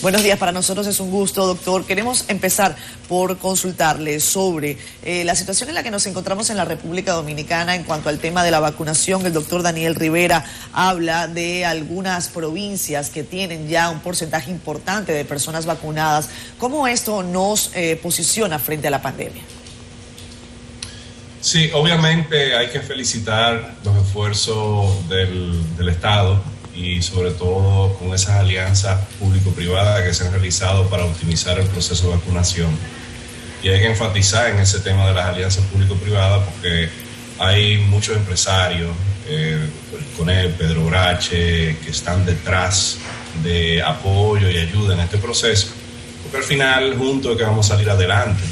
Buenos días, para nosotros es un gusto, doctor. Queremos empezar por consultarle sobre la situación en la que nos encontramos en la República Dominicana en cuanto al tema de la vacunación. El doctor Daniel Rivera habla de algunas provincias que tienen ya un porcentaje importante de personas vacunadas. ¿Cómo esto nos posiciona frente a la pandemia? Sí, obviamente hay que felicitar los esfuerzos del Estado y sobre todo con esas alianzas público-privadas que se han realizado para optimizar el proceso de vacunación. Y hay que enfatizar en ese tema de las alianzas público-privadas porque hay muchos empresarios, con él, Pedro Brache, que están detrás de apoyo y ayuda en este proceso, porque al final juntos es que vamos a salir adelante.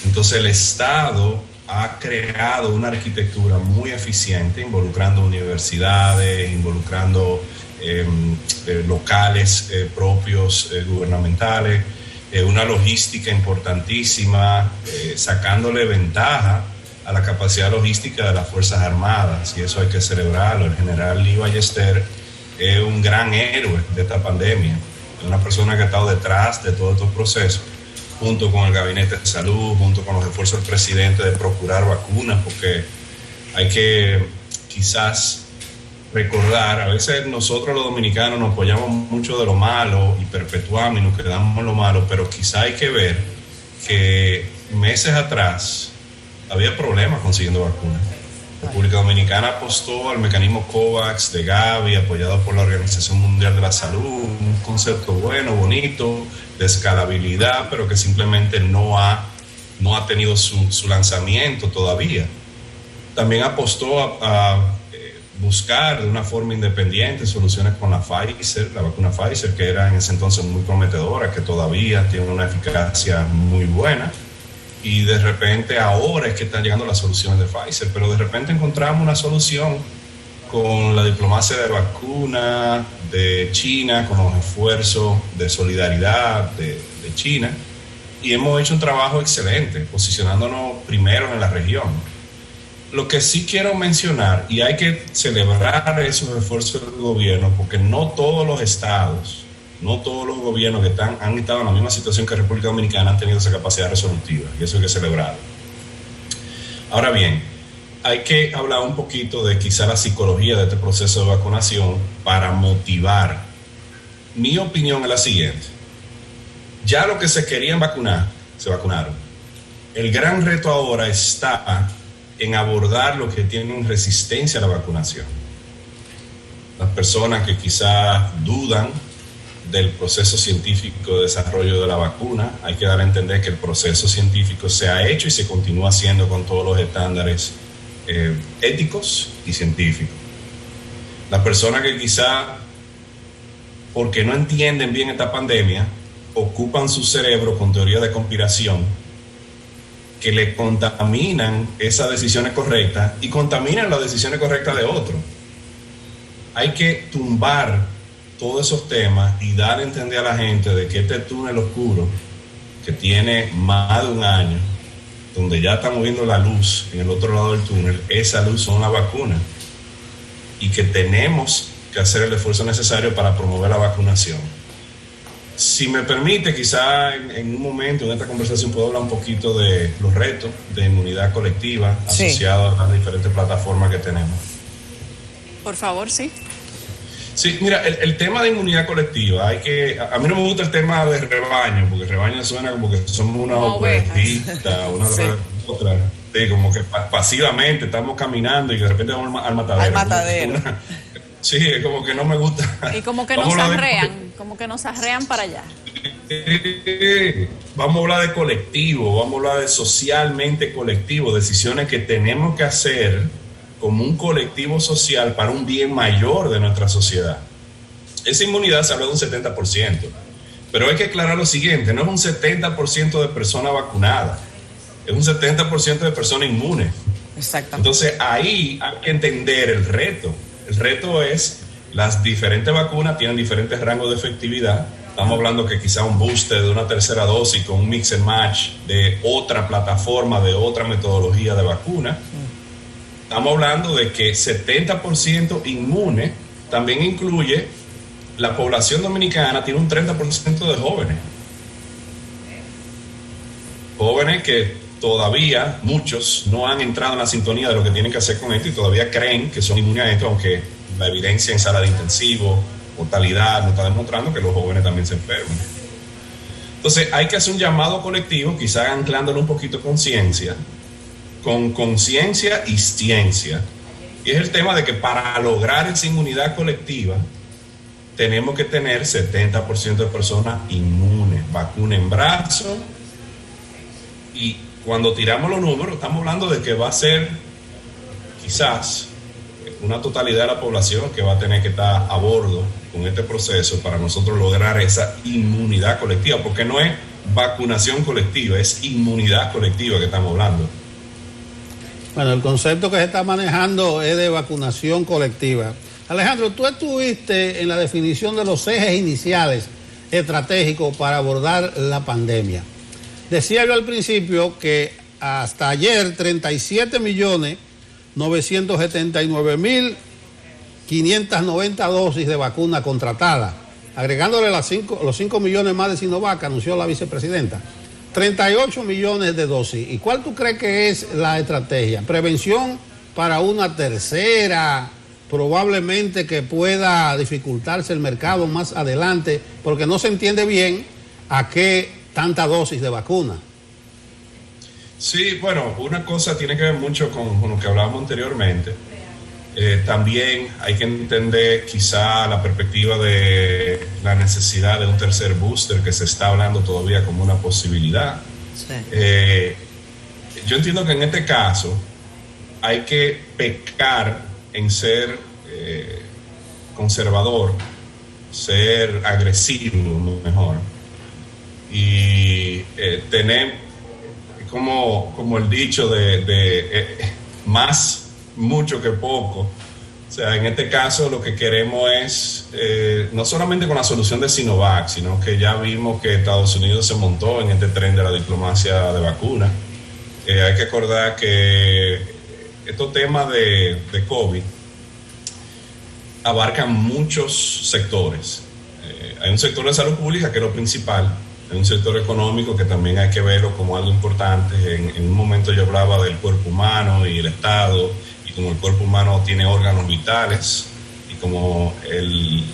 Entonces el Estado ha creado una arquitectura muy eficiente, involucrando universidades, involucrando locales propios gubernamentales, una logística importantísima, sacándole ventaja a la capacidad logística de las Fuerzas Armadas, y eso hay que celebrarlo. El general Lee Ballester es un gran héroe de esta pandemia, es una persona que ha estado detrás de todos estos procesos, junto con el Gabinete de Salud, junto con los esfuerzos del presidente de procurar vacunas, porque hay que quizás recordar, a veces nosotros los dominicanos nos apoyamos mucho de lo malo y perpetuamos y nos quedamos en lo malo, pero quizás hay que ver que meses atrás había problemas consiguiendo vacunas. La República Dominicana apostó al mecanismo COVAX de Gavi, apoyado por la Organización Mundial de la Salud, un concepto bueno, bonito, de escalabilidad, pero que simplemente no ha tenido su lanzamiento todavía. También apostó a buscar de una forma independiente soluciones con la Pfizer, la vacuna Pfizer, que era en ese entonces muy prometedora, que todavía tiene una eficacia muy buena. Y de repente ahora es que están llegando las soluciones de Pfizer, pero de repente encontramos una solución con la diplomacia de vacuna de China, con los esfuerzos de solidaridad de China, y hemos hecho un trabajo excelente, posicionándonos primeros en la región. Lo que sí quiero mencionar, y hay que celebrar esos esfuerzos del gobierno, porque no todos los estados, no todos los gobiernos que han estado en la misma situación que República Dominicana han tenido esa capacidad resolutiva, y eso hay que celebrar. Ahora bien, hay que hablar un poquito de quizá la psicología de este proceso de vacunación para motivar. Mi opinión es la siguiente: ya lo que se querían vacunar, se vacunaron. El gran reto ahora está en abordar los que tienen resistencia a la vacunación. Las personas que quizá dudan del proceso científico de desarrollo de la vacuna, hay que dar a entender que el proceso científico se ha hecho y se continúa haciendo con todos los estándares éticos y científicos. Las personas que quizá, porque no entienden bien esta pandemia, ocupan su cerebro con teorías de conspiración que le contaminan esas decisiones correctas y contaminan las decisiones correctas de otros. Hay que tumbar todos esos temas y dar a entender a la gente de que este túnel oscuro, que tiene más de un año, donde ya estamos viendo la luz en el otro lado del túnel, esa luz son las vacunas, y que tenemos que hacer el esfuerzo necesario para promover la vacunación. Si me permite, quizá en un momento en esta conversación puedo hablar un poquito de los retos de inmunidad colectiva asociados a las diferentes plataformas que tenemos. Por favor, sí. Sí, mira, el tema de inmunidad colectiva, a mí no me gusta el tema de rebaño, porque rebaño suena como que somos una oveja, una otra. Sí, como que pasivamente estamos caminando y de repente vamos al matadero. Al matadero. Sí, es como que no me gusta. Y como que nos arrean para allá. vamos a hablar de colectivo, vamos a hablar de socialmente colectivo, decisiones que tenemos que hacer como un colectivo social para un bien mayor de nuestra sociedad. Esa inmunidad se habla de un 70%, pero hay que aclarar lo siguiente, no es un 70% de personas vacunadas, es un 70% de personas inmunes. Exacto. Entonces ahí hay que entender el reto. El reto es, las diferentes vacunas tienen diferentes rangos de efectividad. Estamos hablando que quizá un booster de una tercera dosis con un mix and match de otra plataforma, de otra metodología de vacuna. Estamos hablando de que 70% inmune también incluye la población dominicana, tiene un 30% de jóvenes. Jóvenes que todavía muchos no han entrado en la sintonía de lo que tienen que hacer con esto y todavía creen que son inmunes a esto, aunque la evidencia en sala de intensivo, mortalidad, nos está demostrando que los jóvenes también se enferman. Entonces hay que hacer un llamado colectivo, quizás anclándolo un poquito con ciencia, con conciencia y ciencia. Y es el tema de que para lograr esa inmunidad colectiva tenemos que tener 70% de personas inmunes, vacuna en brazo, y cuando tiramos los números estamos hablando de que va a ser quizás una totalidad de la población que va a tener que estar a bordo con este proceso para nosotros lograr esa inmunidad colectiva, porque no es vacunación colectiva, es inmunidad colectiva que estamos hablando. Bueno, el concepto que se está manejando es de vacunación colectiva. Alejandro, tú estuviste en la definición de los ejes iniciales estratégicos para abordar la pandemia. Decía yo al principio que hasta ayer 37.979.590 dosis de vacuna contratada, agregándole los 5 millones más de Sinovac, anunció la vicepresidenta. 38 millones de dosis. ¿Y cuál tú crees que es la estrategia? ¿Prevención para una tercera? Probablemente que pueda dificultarse el mercado más adelante, porque no se entiende bien a qué tanta dosis de vacuna. Sí, bueno, una cosa tiene que ver mucho con lo que hablábamos anteriormente. También hay que entender quizá la perspectiva de la necesidad de un tercer booster que se está hablando todavía como una posibilidad. Sí. Yo entiendo que en este caso hay que pecar en ser conservador, ser agresivo mejor, y tener como el dicho de más mucho que poco. O sea, en este caso lo que queremos es no solamente con la solución de Sinovac, sino que ya vimos que Estados Unidos se montó en este tren de la diplomacia de vacuna. Hay que acordar que estos temas de COVID abarcan muchos sectores. Hay un sector de salud pública que es lo principal, hay un sector económico que también hay que verlo como algo importante. En un momento yo hablaba del cuerpo humano y el Estado, y como el cuerpo humano tiene órganos vitales, y como el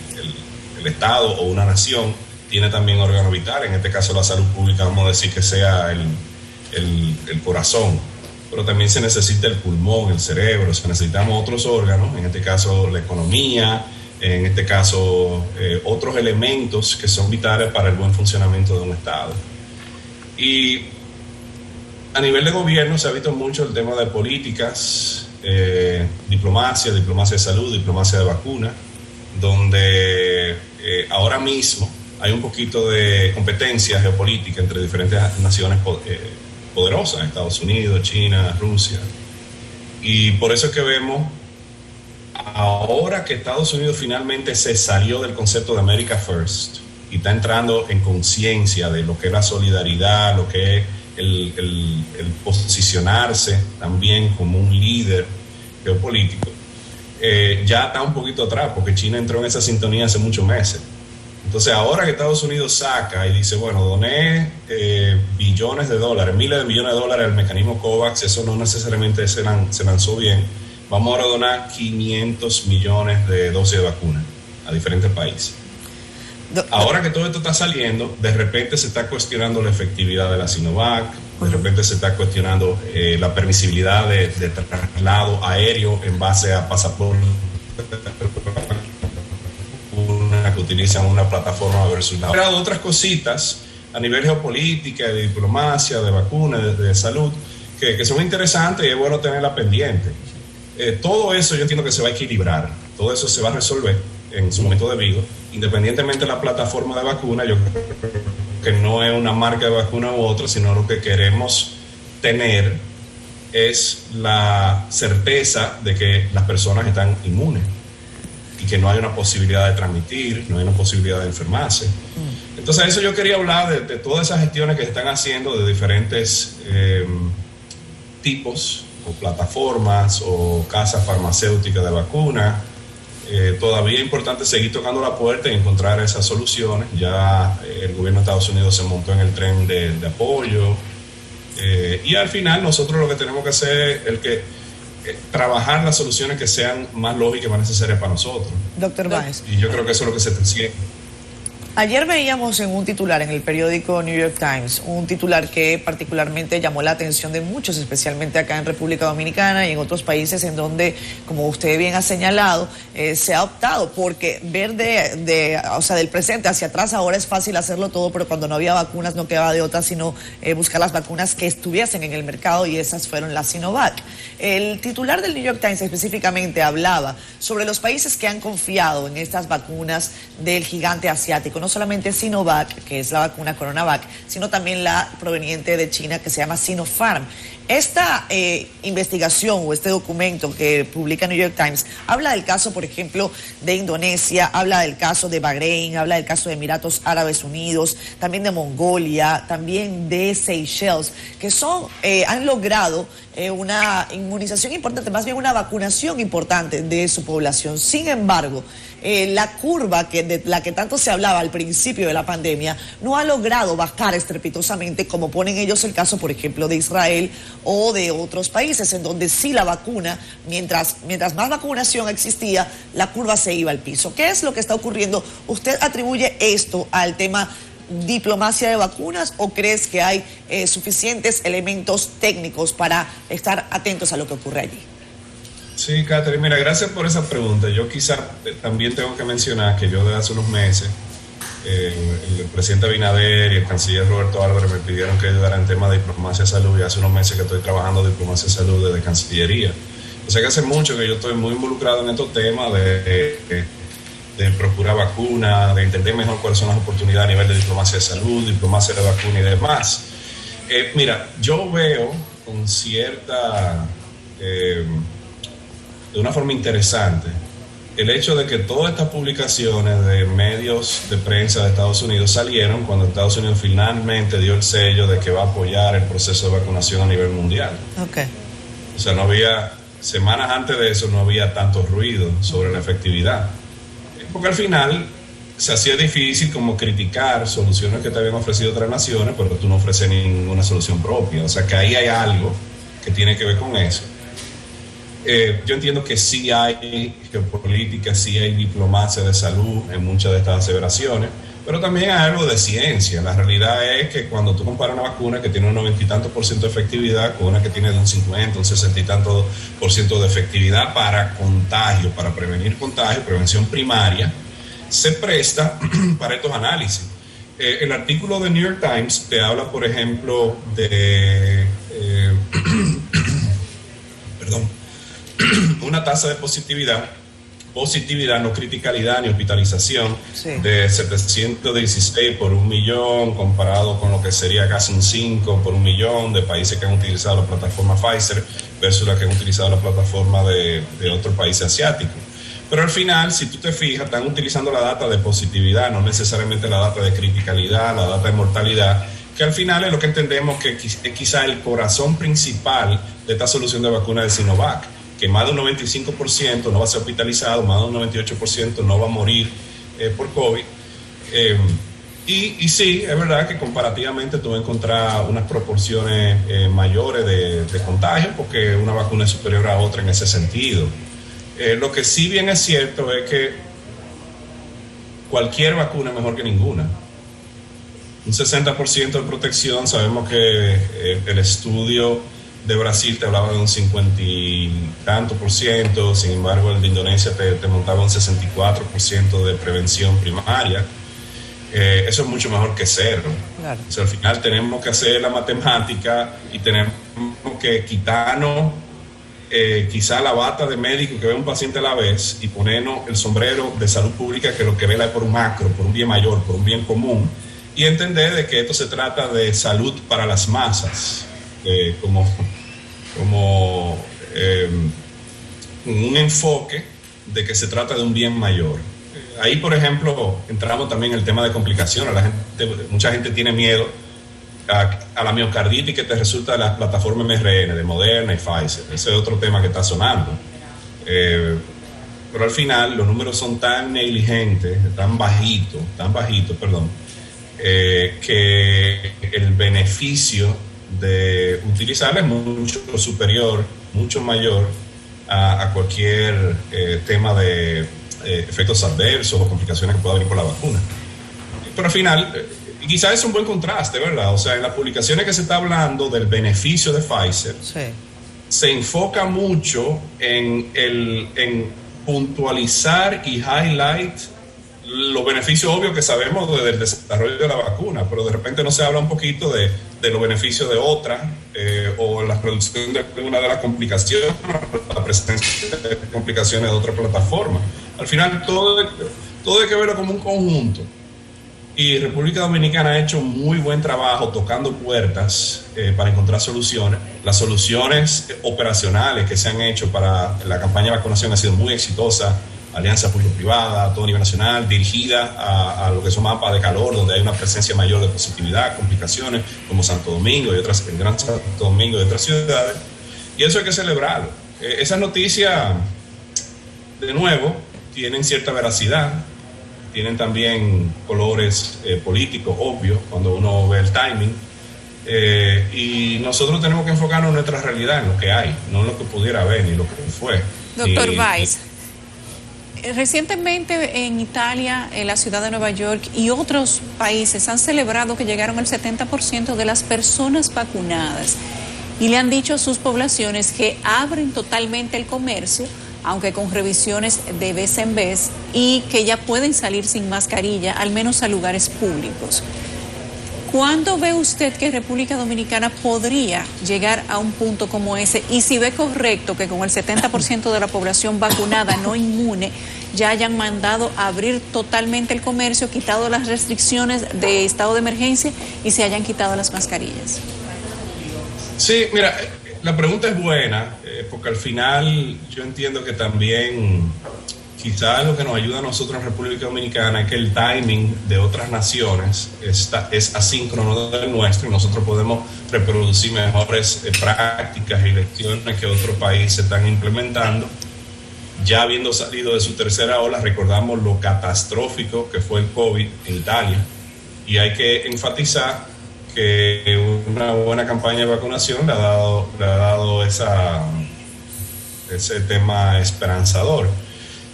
Estado o una nación tiene también órganos vitales, en este caso la salud pública vamos a decir que sea el corazón, pero también se necesita el pulmón, el cerebro, necesitamos otros órganos, en este caso la economía, en este caso otros elementos que son vitales para el buen funcionamiento de un Estado. Y a nivel de gobierno se ha visto mucho el tema de políticas, diplomacia de salud, diplomacia de vacuna, donde ahora mismo hay un poquito de competencia geopolítica entre diferentes naciones poderosas, Estados Unidos, China, Rusia, y por eso es que vemos ahora que Estados Unidos finalmente se salió del concepto de America First y está entrando en conciencia de lo que es la solidaridad, lo que es el posicionarse también como un líder geopolítico, ya está un poquito atrás, porque China entró en esa sintonía hace muchos meses. Entonces ahora que Estados Unidos saca y dice, bueno, doné billones de dólares, miles de millones de dólares al mecanismo COVAX, eso no necesariamente se lanzó bien, vamos ahora a donar 500 millones de dosis de vacuna a diferentes países. Ahora que todo esto está saliendo, de repente se está cuestionando la efectividad de la Sinovac, de repente se está cuestionando la permisibilidad de traslado aéreo en base a pasaporte que utilizan una plataforma versus la otra. Otras cositas a nivel geopolítica, de diplomacia, de vacunas, de salud, que son interesantes y es bueno tenerla pendiente. Todo eso yo entiendo que se va a equilibrar, todo eso se va a resolver en su momento debido, independientemente de la plataforma de vacuna. Yo creo que no es una marca de vacuna u otra, sino lo que queremos tener es la certeza de que las personas están inmunes y que no hay una posibilidad de transmitir, no hay una posibilidad de enfermarse. Entonces, eso yo quería hablar de todas esas gestiones que se están haciendo de diferentes tipos o plataformas o casas farmacéuticas de vacunas. Todavía es importante seguir tocando la puerta y encontrar esas soluciones. Ya el gobierno de Estados Unidos se montó en el tren de apoyo. Y al final nosotros lo que tenemos que hacer es trabajar las soluciones que sean más lógicas y más necesarias para nosotros. Doctor Báez. Y yo creo que eso es lo que se persigue. Ayer veíamos en un titular en el periódico New York Times, un titular que particularmente llamó la atención de muchos, especialmente acá en República Dominicana y en otros países en donde, como usted bien ha señalado, se ha optado porque ver del presente hacia atrás ahora es fácil hacerlo todo, pero cuando no había vacunas no quedaba de otra sino buscar las vacunas que estuviesen en el mercado, y esas fueron las Sinovac. El titular del New York Times específicamente hablaba sobre los países que han confiado en estas vacunas del gigante asiático, no solamente Sinovac, que es la vacuna Coronavac, sino también la proveniente de China, que se llama Sinopharm. Esta investigación o este documento que publica New York Times habla del caso, por ejemplo, de Indonesia, habla del caso de Bahrein, habla del caso de Emiratos Árabes Unidos, también de Mongolia, también de Seychelles, que han logrado una inmunización importante, más bien una vacunación importante de su población. Sin embargo, la curva de la que tanto se hablaba al principio de la pandemia no ha logrado bajar estrepitosamente, como ponen ellos el caso, por ejemplo, de Israel o de otros países, en donde sí la vacuna, mientras más vacunación existía, la curva se iba al piso. ¿Qué es lo que está ocurriendo? ¿Usted atribuye esto al tema diplomacia de vacunas o crees que hay suficientes elementos técnicos para estar atentos a lo que ocurre allí? Sí, Catherine, mira, gracias por esa pregunta. Yo quizá también tengo que mencionar que yo desde hace unos meses, el presidente Abinader y el canciller Roberto Álvarez me pidieron que ayudara en tema de diplomacia de salud, y hace unos meses que estoy trabajando en diplomacia de salud desde Cancillería. O sea que hace mucho que yo estoy muy involucrado en estos temas de procurar vacunas, de entender mejor cuáles son las oportunidades a nivel de diplomacia de salud, diplomacia de vacuna y demás. Mira, yo veo con cierta... de una forma interesante el hecho de que todas estas publicaciones de medios de prensa de Estados Unidos salieron cuando Estados Unidos finalmente dio el sello de que va a apoyar el proceso de vacunación a nivel mundial. Okay. O sea, semanas antes de eso no había tanto ruido sobre la efectividad, porque al final se hacía difícil como criticar soluciones que te habían ofrecido otras naciones, pero tú no ofreces ninguna solución propia. O sea que ahí hay algo que tiene que ver con eso. Yo entiendo que sí hay geopolítica, sí hay diplomacia de salud en muchas de estas aseveraciones, pero también hay algo de ciencia. La realidad es que cuando tú comparas una vacuna que tiene un 90 y tanto % de efectividad con una que tiene de un 50, un 60 y tanto % de efectividad para contagio, para prevenir contagio, prevención primaria, se presta para estos análisis. El artículo de New York Times te habla, por ejemplo, de una tasa de positividad, no criticalidad ni hospitalización, sí, de 716 por 1 millón, comparado con lo que sería casi un 5 por 1 millón de países que han utilizado la plataforma Pfizer versus la que han utilizado la plataforma de otros países asiáticos. Pero al final, si tú te fijas, están utilizando la data de positividad, no necesariamente la data de criticalidad, la data de mortalidad, que al final es lo que entendemos que es quizá el corazón principal de esta solución de vacuna de Sinovac, que más de un 95% no va a ser hospitalizado, más de un 98% no va a morir por COVID. Y sí, es verdad que comparativamente tú vas a encontrar unas proporciones mayores de contagio, porque una vacuna es superior a otra en ese sentido. Lo que sí bien es cierto es que cualquier vacuna es mejor que ninguna. Un 60% de protección, sabemos que el estudio de Brasil te hablaba de un 50 y tanto %, sin embargo el de Indonesia te montaba un 64% de prevención primaria. eso es mucho mejor que cero. Claro. O sea, al final tenemos que hacer la matemática y tenemos que quitarnos quizá la bata de médico que ve un paciente a la vez y ponernos el sombrero de salud pública, que lo que vela es por un macro, por un bien mayor, por un bien común, y entender de que esto se trata de salud para las masas, como un enfoque de que se trata de un bien mayor. Ahí, por ejemplo, entramos también en el tema de complicaciones. Mucha gente tiene miedo a la miocarditis que te resulta de la plataforma mRNA de Moderna y Pfizer. Ese es otro tema que está sonando. Pero al final los números son tan negligentes, tan bajitos, que el beneficio de utilizarla es mucho superior, mucho mayor a cualquier tema de efectos adversos o complicaciones que pueda venir por la vacuna. Pero al final, quizás es un buen contraste, ¿verdad? O sea, en las publicaciones que se está hablando del beneficio de Pfizer, se enfoca mucho en puntualizar y highlight los beneficios obvios que sabemos desde el desarrollo de la vacuna, pero de repente no se habla un poquito de los beneficios de otra o la reducción de alguna de las complicaciones, la presencia de complicaciones de otra plataforma. Al final todo hay que verlo como un conjunto. Y República Dominicana ha hecho muy buen trabajo tocando puertas para encontrar soluciones. Las soluciones operacionales que se han hecho para la campaña de vacunación han sido muy exitosas. Alianza público-privada a todo nivel nacional, dirigida a lo que son mapas de calor, donde hay una presencia mayor de positividad, complicaciones, como Santo Domingo y otras, el Gran Santo Domingo y otras ciudades. Y eso hay que celebrarlo. Esas noticias, de nuevo, tienen cierta veracidad, tienen también colores políticos obvios cuando uno ve el timing. Y nosotros tenemos que enfocarnos en nuestra realidad, en lo que hay, no en lo que pudiera haber ni lo que fue. Doctor Weiss, recientemente en Italia, en la ciudad de Nueva York y otros países han celebrado que llegaron al 70% de las personas vacunadas y le han dicho a sus poblaciones que abren totalmente el comercio, aunque con revisiones de vez en vez, y que ya pueden salir sin mascarilla, al menos a lugares públicos. ¿Cuándo ve usted que República Dominicana podría llegar a un punto como ese? Y si ve correcto que con el 70% de la población vacunada no inmune, ya hayan mandado abrir totalmente el comercio, quitado las restricciones de estado de emergencia y se hayan quitado las mascarillas. Sí, mira, la pregunta es buena, porque al final yo entiendo que también quizás lo que nos ayuda a nosotros en República Dominicana es que el timing de otras naciones es asíncrono del nuestro y nosotros podemos reproducir mejores prácticas y lecciones que otros países están implementando. Ya habiendo salido de su tercera ola, recordamos lo catastrófico que fue el COVID en Italia y hay que enfatizar que una buena campaña de vacunación le ha dado ese tema esperanzador.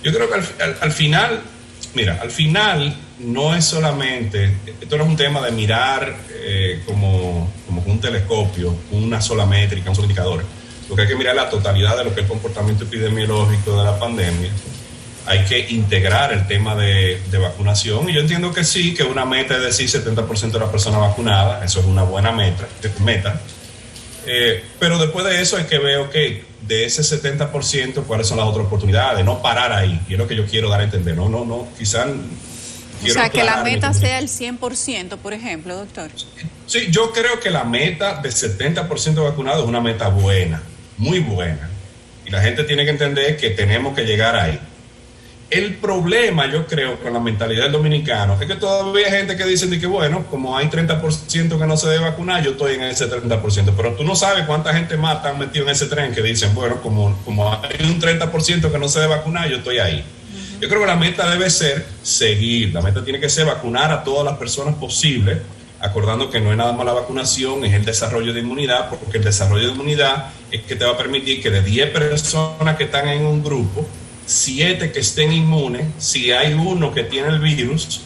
Yo creo que al final, mira, al final no es solamente, esto no es un tema de mirar como con un telescopio, una sola métrica, un solo indicador. Lo que hay que mirar es la totalidad de lo que es el comportamiento epidemiológico de la pandemia. Hay que integrar el tema de vacunación y yo entiendo que sí, que una meta es decir 70% de las personas vacunadas, eso es una buena meta. Pero después de eso hay que ver, ok, de ese 70%, ¿cuáles son las otras oportunidades? No parar ahí, y es lo que yo quiero dar a entender. No, quizás... O sea, que la meta sea el 100%, por ejemplo, doctor. Sí, yo creo que la meta de 70% vacunado es una meta buena, muy buena. Y la gente tiene que entender que tenemos que llegar ahí. El problema, yo creo, con la mentalidad del dominicano es que todavía hay gente que dice que, bueno, como hay 30% que no se debe vacunar, yo estoy en ese 30%. Pero tú no sabes cuánta gente más están metido en ese tren que dicen, bueno, como hay un 30% que no se debe vacunar, yo estoy ahí. Yo creo que la meta debe ser seguir. La meta tiene que ser vacunar a todas las personas posibles, acordando que no es nada más la vacunación, es el desarrollo de inmunidad, porque el desarrollo de inmunidad es que te va a permitir que de 10 personas que están en un grupo, 7 que estén inmunes, si hay uno que tiene el virus,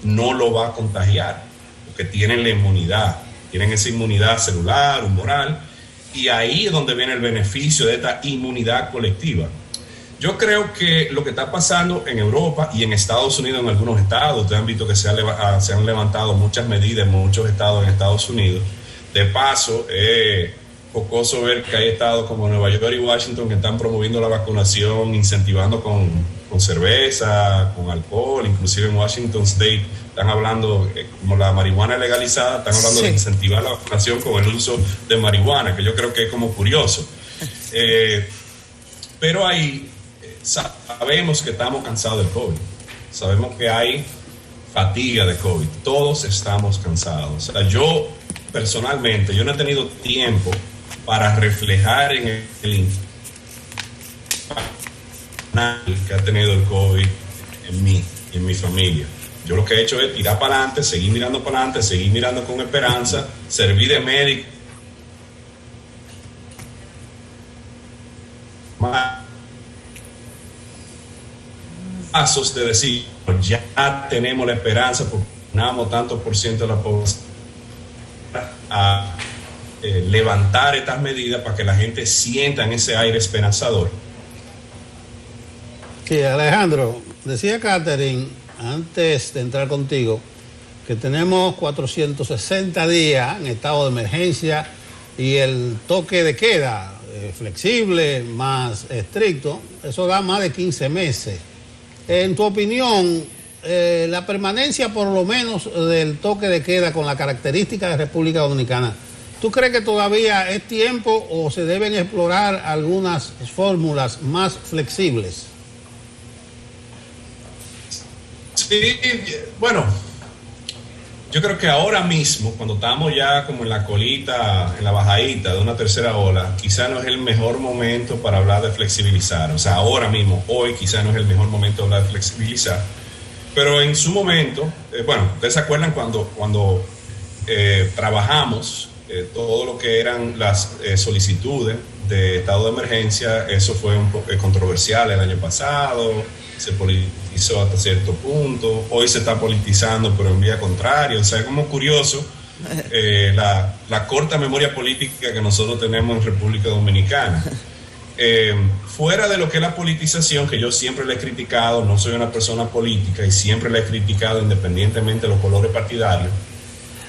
no lo va a contagiar, porque tienen la inmunidad, tienen esa inmunidad celular, humoral, y ahí es donde viene el beneficio de esta inmunidad colectiva. Yo creo que lo que está pasando en Europa y en Estados Unidos, en algunos estados, ustedes han visto que se han levantado muchas medidas en muchos estados en Estados Unidos. De paso, jocoso ver que hay estados como Nueva York y Washington que están promoviendo la vacunación, incentivando con cerveza, con alcohol. Inclusive en Washington State están hablando, como la marihuana es legalizada, están hablando de incentivar la vacunación con el uso de marihuana, que yo creo que es como curioso. Pero ahí sabemos que estamos cansados del COVID. Sabemos que hay fatiga de COVID. Todos estamos cansados. O sea, yo personalmente, yo no he tenido tiempo para reflejar en el impacto que ha tenido el COVID en mí y en mi familia. Yo lo que he hecho es tirar para adelante, seguir mirando para adelante, seguir mirando con esperanza, servir de médico. Pasos de decir, ya tenemos la esperanza porque ganamos tanto por ciento de la población a levantar estas medidas para que la gente sienta en ese aire esperanzador. Sí, Alejandro, decía Catherine antes de entrar contigo que tenemos 460 días en estado de emergencia y el toque de queda flexible, más estricto, eso da más de 15 meses. En tu opinión, la permanencia por lo menos del toque de queda con la característica de República Dominicana, ¿tú crees que todavía es tiempo o se deben explorar algunas fórmulas más flexibles? Sí, bueno, yo creo que ahora mismo, cuando estamos ya como en la colita, en la bajadita de una tercera ola, quizá no es el mejor momento para hablar de flexibilizar. O sea, ahora mismo, hoy, quizá no es el mejor momento de hablar de flexibilizar. Pero en su momento, bueno, ustedes se acuerdan cuando trabajamos todo lo que eran las solicitudes de estado de emergencia, eso fue un poco controversial el año pasado, se politizó hasta cierto punto, hoy se está politizando pero en vía contraria, o sea, es como curioso la corta memoria política que nosotros tenemos en República Dominicana. Fuera de lo que es la politización, que yo siempre le he criticado, no soy una persona política y siempre le he criticado independientemente de los colores partidarios,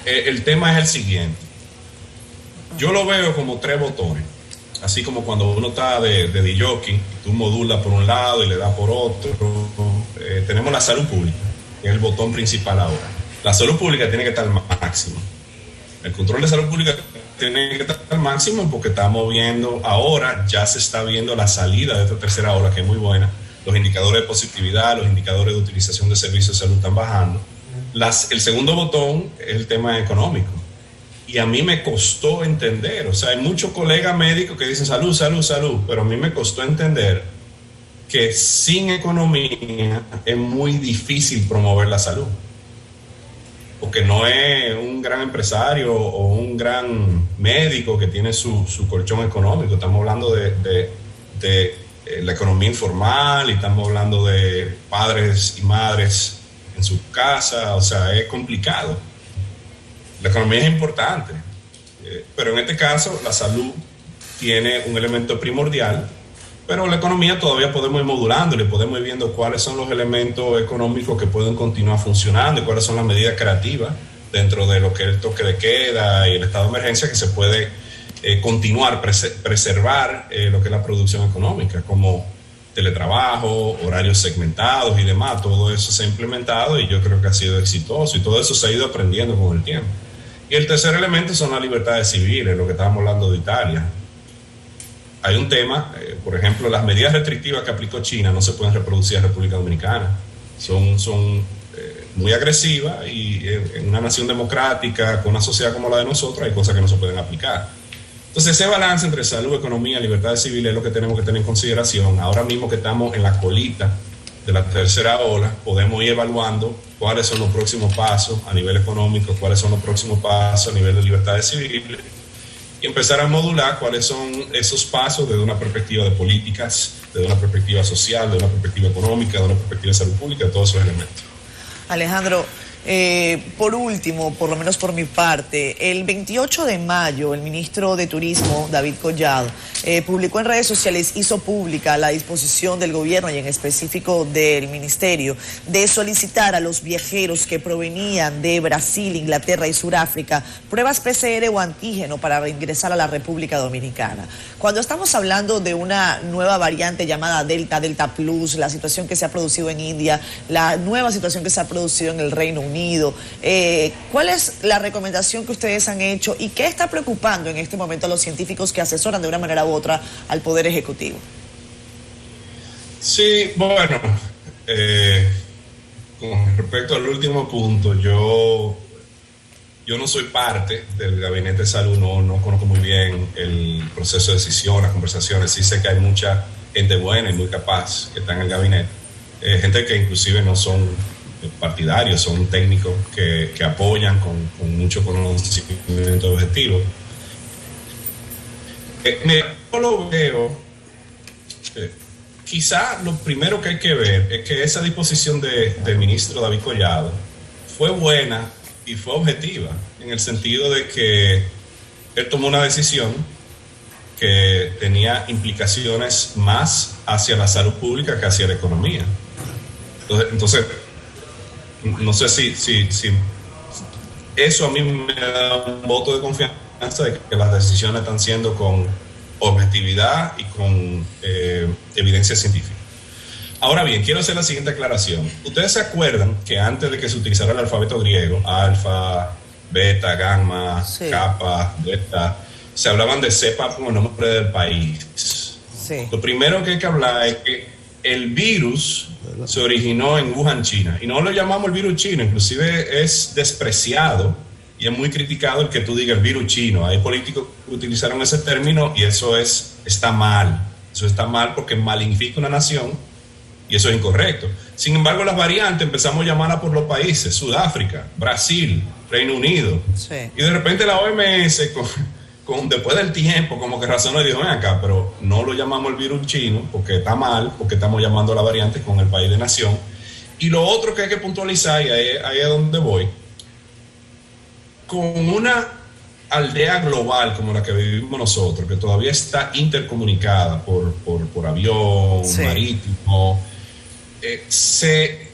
el tema es el siguiente. Yo lo veo como 3 botones, así como cuando uno está de jockey, tú modulas por un lado y le das por otro. Tenemos la salud pública, que es el botón principal ahora. La salud pública tiene que estar al máximo. El control de salud pública tiene que estar al máximo porque estamos viendo ahora, ya se está viendo la salida de esta tercera ola, que es muy buena. Los indicadores de positividad, los indicadores de utilización de servicios de salud están bajando. El segundo botón es el tema económico. Y a mí me costó entender, o sea, hay muchos colegas médicos que dicen salud, salud, salud, pero a mí me costó entender que sin economía es muy difícil promover la salud. Porque no es un gran empresario o un gran médico que tiene su colchón económico. Estamos hablando de la economía informal y estamos hablando de padres y madres en su casa, o sea, es complicado. La economía es importante, pero en este caso la salud tiene un elemento primordial, pero la economía todavía podemos ir modulando, le podemos ir viendo cuáles son los elementos económicos que pueden continuar funcionando y cuáles son las medidas creativas dentro de lo que es el toque de queda y el estado de emergencia que se puede continuar, preservar lo que es la producción económica, como teletrabajo, horarios segmentados y demás. Todo eso se ha implementado y yo creo que ha sido exitoso y todo eso se ha ido aprendiendo con el tiempo. Y el tercer elemento son las libertades civiles, lo que estábamos hablando de Italia. Hay un tema, por ejemplo, las medidas restrictivas que aplicó China no se pueden reproducir en República Dominicana. Son muy agresivas y en una nación democrática, con una sociedad como la de nosotros, hay cosas que no se pueden aplicar. Entonces, ese balance entre salud, economía, libertades civiles es lo que tenemos que tener en consideración. Ahora mismo que estamos en la colita de la tercera ola, podemos ir evaluando cuáles son los próximos pasos a nivel económico, cuáles son los próximos pasos a nivel de libertades civiles y empezar a modular cuáles son esos pasos desde una perspectiva de políticas, desde una perspectiva social, de una perspectiva económica, de una perspectiva de salud pública, todos esos elementos. Alejandro, Por último, por lo menos por mi parte, el 28 de mayo el ministro de Turismo, David Collado, publicó en redes sociales, hizo pública la disposición del gobierno y en específico del ministerio de solicitar a los viajeros que provenían de Brasil, Inglaterra y Sudáfrica pruebas PCR o antígeno para ingresar a la República Dominicana. Cuando estamos hablando de una nueva variante llamada Delta, Delta Plus, la situación que se ha producido en India, la nueva situación que se ha producido en el Reino Unido, ¿cuál es la recomendación que ustedes han hecho y qué está preocupando en este momento a los científicos que asesoran de una manera u otra al Poder Ejecutivo? Sí, bueno, con respecto al último punto, yo no soy parte del Gabinete de Salud, no conozco muy bien el proceso de decisión, las conversaciones. Sí sé que hay mucha gente buena y muy capaz que está en el gabinete, gente que inclusive no son partidarios, son técnicos que apoyan con mucho conocimiento objetivo. Yo lo veo, quizá lo primero que hay que ver es que esa disposición del ministro David Collado fue buena y fue objetiva, en el sentido de que él tomó una decisión que tenía implicaciones más hacia la salud pública que hacia la economía. Entonces no sé si eso a mí me da un voto de confianza de que las decisiones están siendo con objetividad y con evidencia científica. Ahora bien, quiero hacer la siguiente aclaración. ¿Ustedes se acuerdan que antes de que se utilizara el alfabeto griego, alfa, beta, gamma, sí, kappa, delta, se hablaban de cepa como el nombre del país? Sí. Lo primero que hay que hablar es que el virus se originó en Wuhan, China, y no lo llamamos el virus chino, inclusive es despreciado y es muy criticado el que tú digas el virus chino. Hay políticos que utilizaron ese término y eso está mal. Eso está mal porque magnifica una nación y eso es incorrecto. Sin embargo, las variantes empezamos a llamarlas por los países: Sudáfrica, Brasil, Reino Unido. Sí. Y de repente la OMS, después del tiempo, como que razonó y dijo: ven acá, pero no lo llamamos el virus chino porque está mal, porque estamos llamando a la variante con el país de nación. Y lo otro que hay que puntualizar, y ahí es donde voy, con una aldea global como la que vivimos nosotros, que todavía está intercomunicada por avión, sí, marítimo, se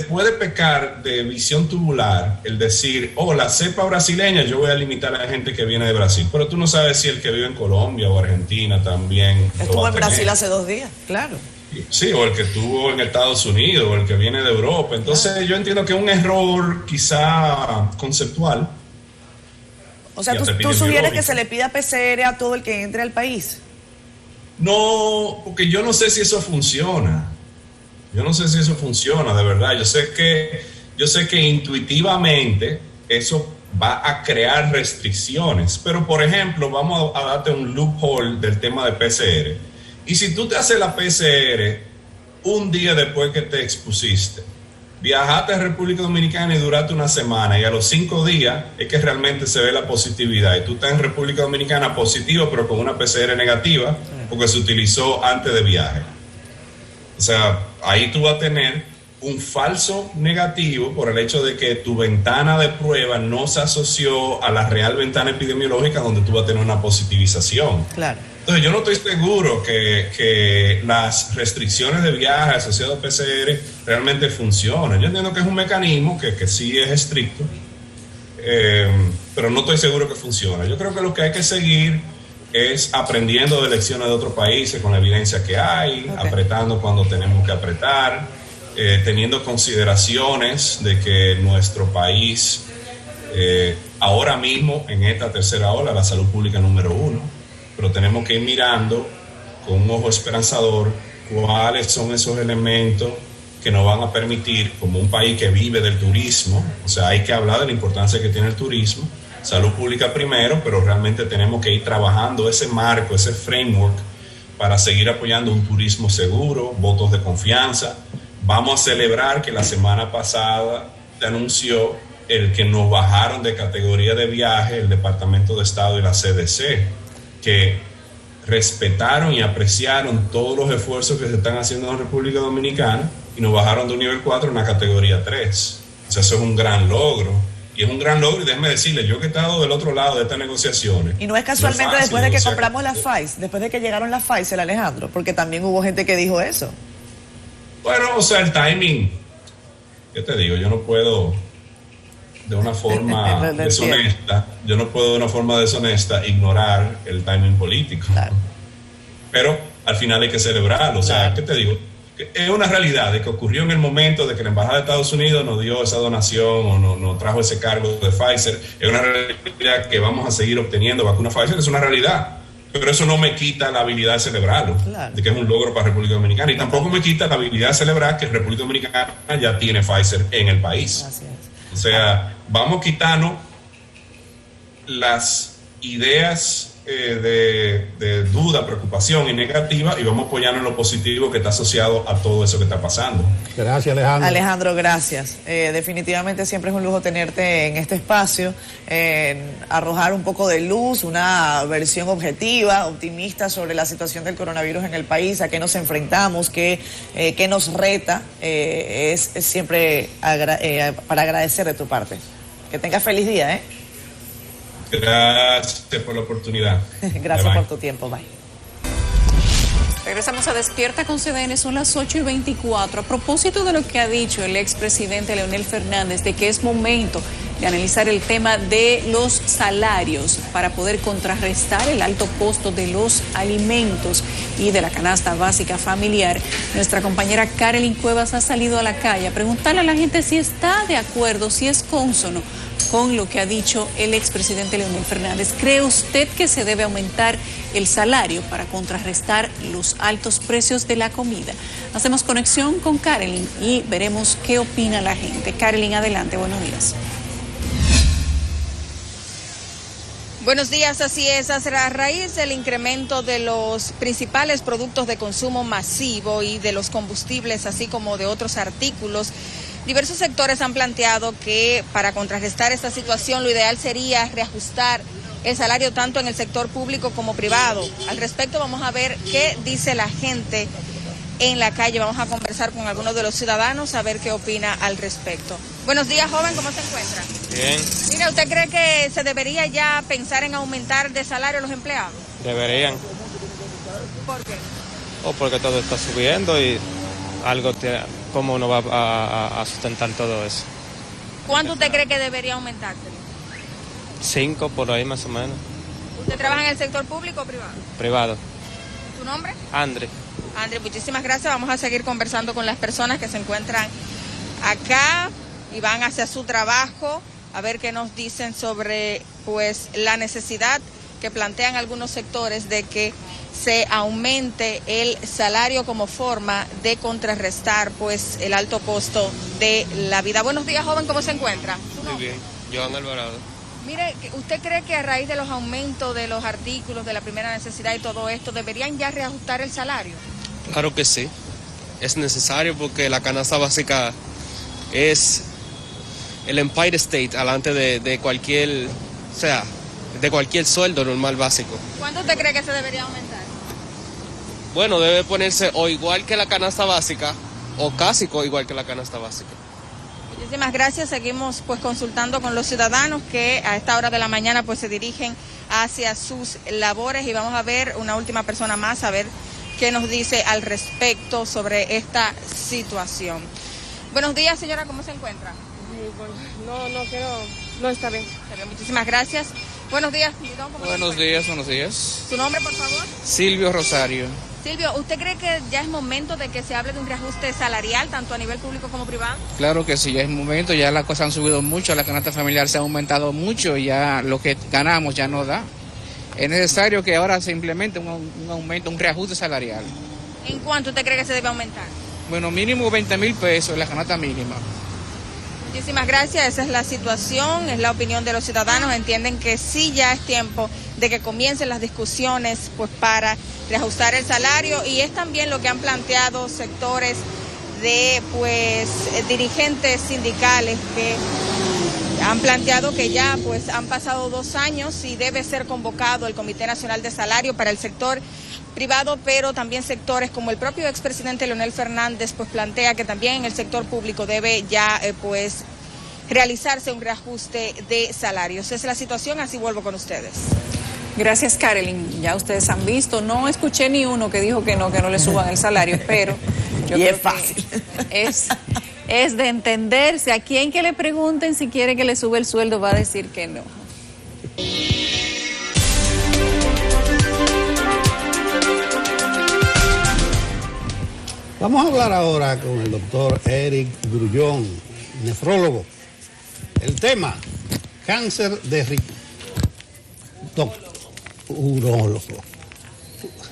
puede pecar de visión tubular el decir: oh, la cepa brasileña, yo voy a limitar a la gente que viene de Brasil, pero tú no sabes si el que vive en Colombia o Argentina también estuvo en Brasil hace 2 días, claro. Sí, o el que estuvo en Estados Unidos, o el que viene de Europa. Entonces, claro, yo entiendo que es un error quizá conceptual. O sea, ¿tú sugieres que se le pida PCR a todo el que entre al país? No, porque yo no sé si eso funciona. Yo no sé si eso funciona, de verdad. Yo sé que intuitivamente eso va a crear restricciones. Pero, por ejemplo, vamos a darte un loophole del tema de PCR. Y si tú te haces la PCR un día después que te expusiste, viajaste a República Dominicana y duraste una semana, y a los 5 días es que realmente se ve la positividad, y tú estás en República Dominicana positivo pero con una PCR negativa porque se utilizó antes de viaje. O sea, ahí tú vas a tener un falso negativo por el hecho de que tu ventana de prueba no se asoció a la real ventana epidemiológica donde tú vas a tener una positivización. Claro. Entonces yo no estoy seguro que las restricciones de viaje asociadas a PCR realmente funcionen. Yo entiendo que es un mecanismo que sí es estricto, pero no estoy seguro que funcione. Yo creo que lo que hay que seguir es aprendiendo de lecciones de otros países con la evidencia que hay, apretando cuando tenemos que apretar, teniendo consideraciones de que nuestro país ahora mismo en esta tercera ola, la salud pública número 1, pero tenemos que ir mirando con un ojo esperanzador cuáles son esos elementos que nos van a permitir, como un país que vive del turismo, o sea, hay que hablar de la importancia que tiene el turismo, salud pública primero, pero realmente tenemos que ir trabajando ese marco, ese framework, para seguir apoyando un turismo seguro, votos de confianza. Vamos a celebrar que la semana pasada se anunció el que nos bajaron de categoría de viaje el Departamento de Estado y la CDC, que respetaron y apreciaron todos los esfuerzos que se están haciendo en la República Dominicana y nos bajaron de un nivel 4 a una categoría 3. O sea, eso es un gran logro. Y es un gran logro, y déjeme decirle, yo que he estado del otro lado de estas negociaciones. Y no es casualmente no es fácil, después de que compramos la Pfizer, después de que llegaron las Pfizer, Alejandro, porque también hubo gente que dijo eso. Bueno, o sea, el timing, ¿qué te digo? Yo no puedo de una forma deshonesta, ignorar el timing político. Claro. Pero al final hay que celebrarlo. O sea, claro. ¿Qué te digo? Es una realidad de que ocurrió en el momento de que la Embajada de Estados Unidos nos dio esa donación o nos trajo ese cargo de Pfizer. Es una realidad que vamos a seguir obteniendo vacuna Pfizer, es una realidad. Pero eso no me quita la habilidad de celebrarlo, claro. De que es un logro para República Dominicana. Y tampoco me quita la habilidad de celebrar que República Dominicana ya tiene Pfizer en el país. O sea, vamos a quitarnos las ideas de duda, preocupación y negativa, y vamos a apoyarnos en lo positivo que está asociado a todo eso que está pasando. Gracias, Alejandro. Alejandro, gracias. Definitivamente siempre es un lujo tenerte en este espacio, arrojar un poco de luz, una versión objetiva, optimista sobre la situación del coronavirus en el país, a qué nos enfrentamos, qué nos reta, es siempre para agradecer de tu parte. Que tengas feliz día, ¿eh? Gracias por la oportunidad. Gracias por tu tiempo, bye. Regresamos a Despierta con CDN, son las 8:24. A propósito de lo que ha dicho el expresidente Leonel Fernández, de que es momento de analizar el tema de los salarios para poder contrarrestar el alto costo de los alimentos y de la canasta básica familiar, nuestra compañera Karelyn Cuevas ha salido a la calle a preguntarle a la gente si está de acuerdo, si es cónsono con lo que ha dicho el expresidente Leonel Fernández. ¿Cree usted que se debe aumentar el salario para contrarrestar los altos precios de la comida? Hacemos conexión con Karelyn y veremos qué opina la gente. Karelyn, adelante, buenos días. Buenos días, así es. A raíz del incremento de los principales productos de consumo masivo y de los combustibles, así como de otros artículos, diversos sectores han planteado que para contrarrestar esta situación lo ideal sería reajustar el salario tanto en el sector público como privado. Al respecto vamos a ver qué dice la gente en la calle. Vamos a conversar con algunos de los ciudadanos a ver qué opina al respecto. Buenos días, joven, ¿cómo se encuentra? Bien. Mira, ¿usted cree que se debería ya pensar en aumentar de salario a los empleados? Deberían. ¿Por qué? Porque todo está subiendo y algo ¿cómo uno va a sustentar todo eso? ¿Cuánto usted cree que debería aumentarse? 5 por ahí más o menos. ¿Usted trabaja en el sector público o privado? Privado. ¿Su nombre? André, muchísimas gracias. Vamos a seguir conversando con las personas que se encuentran acá y van hacia su trabajo a ver qué nos dicen sobre pues la necesidad que plantean algunos sectores de que se aumente el salario como forma de contrarrestar pues el alto costo de la vida. Buenos días, joven, ¿cómo se encuentra? Muy bien, Joan Alvarado. Mire, ¿usted cree que a raíz de los aumentos de los artículos de la primera necesidad y todo esto, deberían ya reajustar el salario? Claro que sí, es necesario porque la canasta básica es el Empire State alante de cualquier, o sea, de cualquier sueldo normal básico. ¿Cuánto usted cree que se debería aumentar? Bueno, debe ponerse o igual que la canasta básica o casi igual que la canasta básica. Muchísimas gracias. Seguimos pues consultando con los ciudadanos que a esta hora de la mañana pues se dirigen hacia sus labores y vamos a ver una última persona más a ver qué nos dice al respecto sobre esta situación. Buenos días, señora, ¿cómo se encuentra? No está bien. Muchísimas gracias. Buenos días. Buenos días. ¿Su nombre, por favor? Silvio Rosario. Silvio, ¿usted cree que ya es momento de que se hable de un reajuste salarial, tanto a nivel público como privado? Claro que sí, ya es momento, ya las cosas han subido mucho, la canasta familiar se ha aumentado mucho, ya lo que ganamos ya no da. Es necesario que ahora se implemente un aumento, un reajuste salarial. ¿En cuánto usted cree que se debe aumentar? Bueno, mínimo 20,000 pesos, la canasta mínima. Muchísimas gracias, esa es la situación, es la opinión de los ciudadanos, entienden que sí ya es tiempo de que comiencen las discusiones pues para reajustar el salario y es también lo que han planteado sectores de pues dirigentes sindicales que han planteado que ya pues han pasado 2 años y debe ser convocado el Comité Nacional de Salario para el sector privado, pero también sectores como el propio expresidente Leonel Fernández pues plantea que también en el sector público debe ya pues realizarse un reajuste de salarios. Esa es la situación, así vuelvo con ustedes. Gracias, Carolyn. Ya ustedes han visto, no escuché ni uno que dijo que no le suban el salario, pero yo creo es fácil. Que es de entenderse. A quien que le pregunten si quiere que le sube el sueldo va a decir que no. Vamos a hablar ahora con el doctor Eric Grullón, nefrólogo. El tema, cáncer de riñón. Urólogo.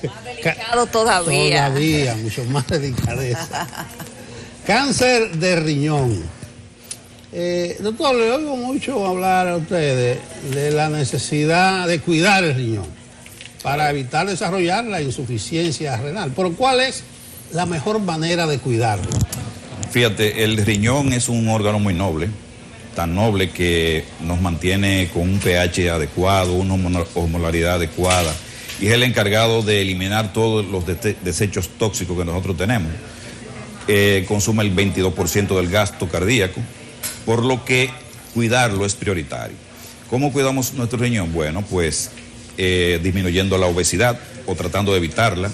Más delicado todavía. Todavía, mucho más delicadeza. Cáncer de riñón. Doctor, le oigo mucho hablar a ustedes de la necesidad de cuidar el riñón para evitar desarrollar la insuficiencia renal. Pero ¿cuál es la mejor manera de cuidarlo? Fíjate, el riñón es un órgano muy noble, tan noble que nos mantiene con un pH adecuado, una osmolaridad adecuada, y es el encargado de eliminar todos los desechos tóxicos que nosotros tenemos. Consume el 22% del gasto cardíaco, por lo que cuidarlo es prioritario. ¿Cómo cuidamos nuestro riñón? Bueno, pues disminuyendo la obesidad o tratando de evitarla,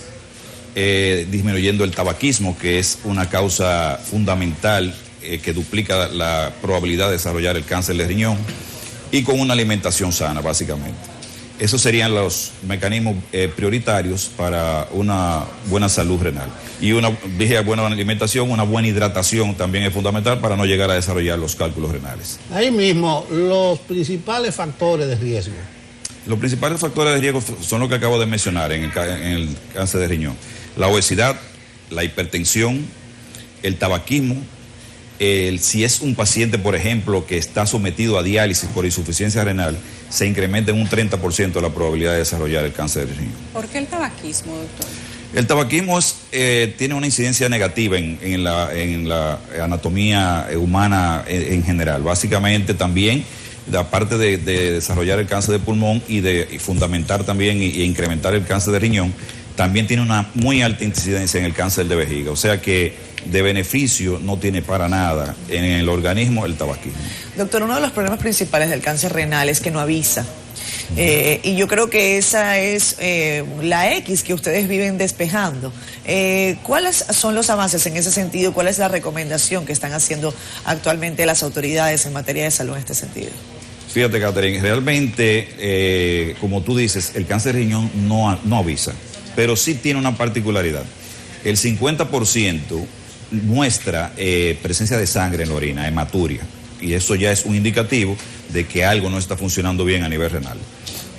disminuyendo el tabaquismo, que es una causa fundamental que duplica la probabilidad de desarrollar el cáncer de riñón, y con una alimentación sana, básicamente. Esos serían los mecanismos prioritarios para una buena salud renal. Y dije buena alimentación, una buena hidratación también es fundamental para no llegar a desarrollar los cálculos renales. Ahí mismo, los principales factores de riesgo. Los principales factores de riesgo son los que acabo de mencionar en el cáncer de riñón. La obesidad, la hipertensión, el tabaquismo. Si es un paciente, por ejemplo, que está sometido a diálisis por insuficiencia renal, se incrementa en un 30% la probabilidad de desarrollar el cáncer de riñón. ¿Por qué el tabaquismo, doctor? El tabaquismo tiene una incidencia negativa en la anatomía humana en general. Básicamente también, aparte de desarrollar el cáncer de pulmón y de fundamentar también e incrementar el cáncer de riñón, también tiene una muy alta incidencia en el cáncer de vejiga. O sea que de beneficio no tiene para nada en el organismo el tabaquismo. Doctor, uno de los problemas principales del cáncer renal es que no avisa. Y yo creo que esa es la X que ustedes viven despejando. ¿Cuáles son los avances en ese sentido? ¿Cuál es la recomendación que están haciendo actualmente las autoridades en materia de salud en este sentido? Fíjate, Catherine, realmente, como tú dices, el cáncer de riñón no avisa, pero sí tiene una particularidad. El 50% muestra presencia de sangre en la orina, hematuria, y eso ya es un indicativo de que algo no está funcionando bien a nivel renal.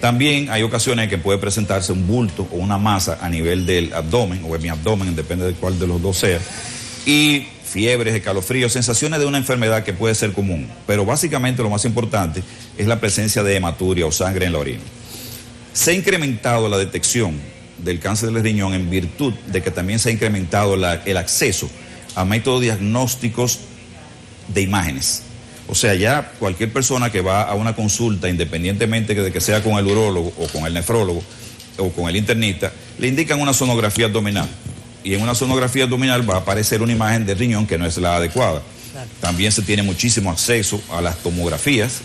También hay ocasiones en que puede presentarse un bulto o una masa a nivel del abdomen o hemiabdomen, depende de cuál de los dos sea, y fiebres, escalofríos, sensaciones de una enfermedad que puede ser común, pero básicamente lo más importante es la presencia de hematuria o sangre en la orina. Se ha incrementado la detección del cáncer del riñón en virtud de que también se ha incrementado el acceso a métodos diagnósticos de imágenes. O sea, ya cualquier persona que va a una consulta, independientemente de que sea con el urólogo o con el nefrólogo o con el internista, le indican una sonografía abdominal. Y en una sonografía abdominal va a aparecer una imagen del riñón que no es la adecuada. Claro. También se tiene muchísimo acceso a las tomografías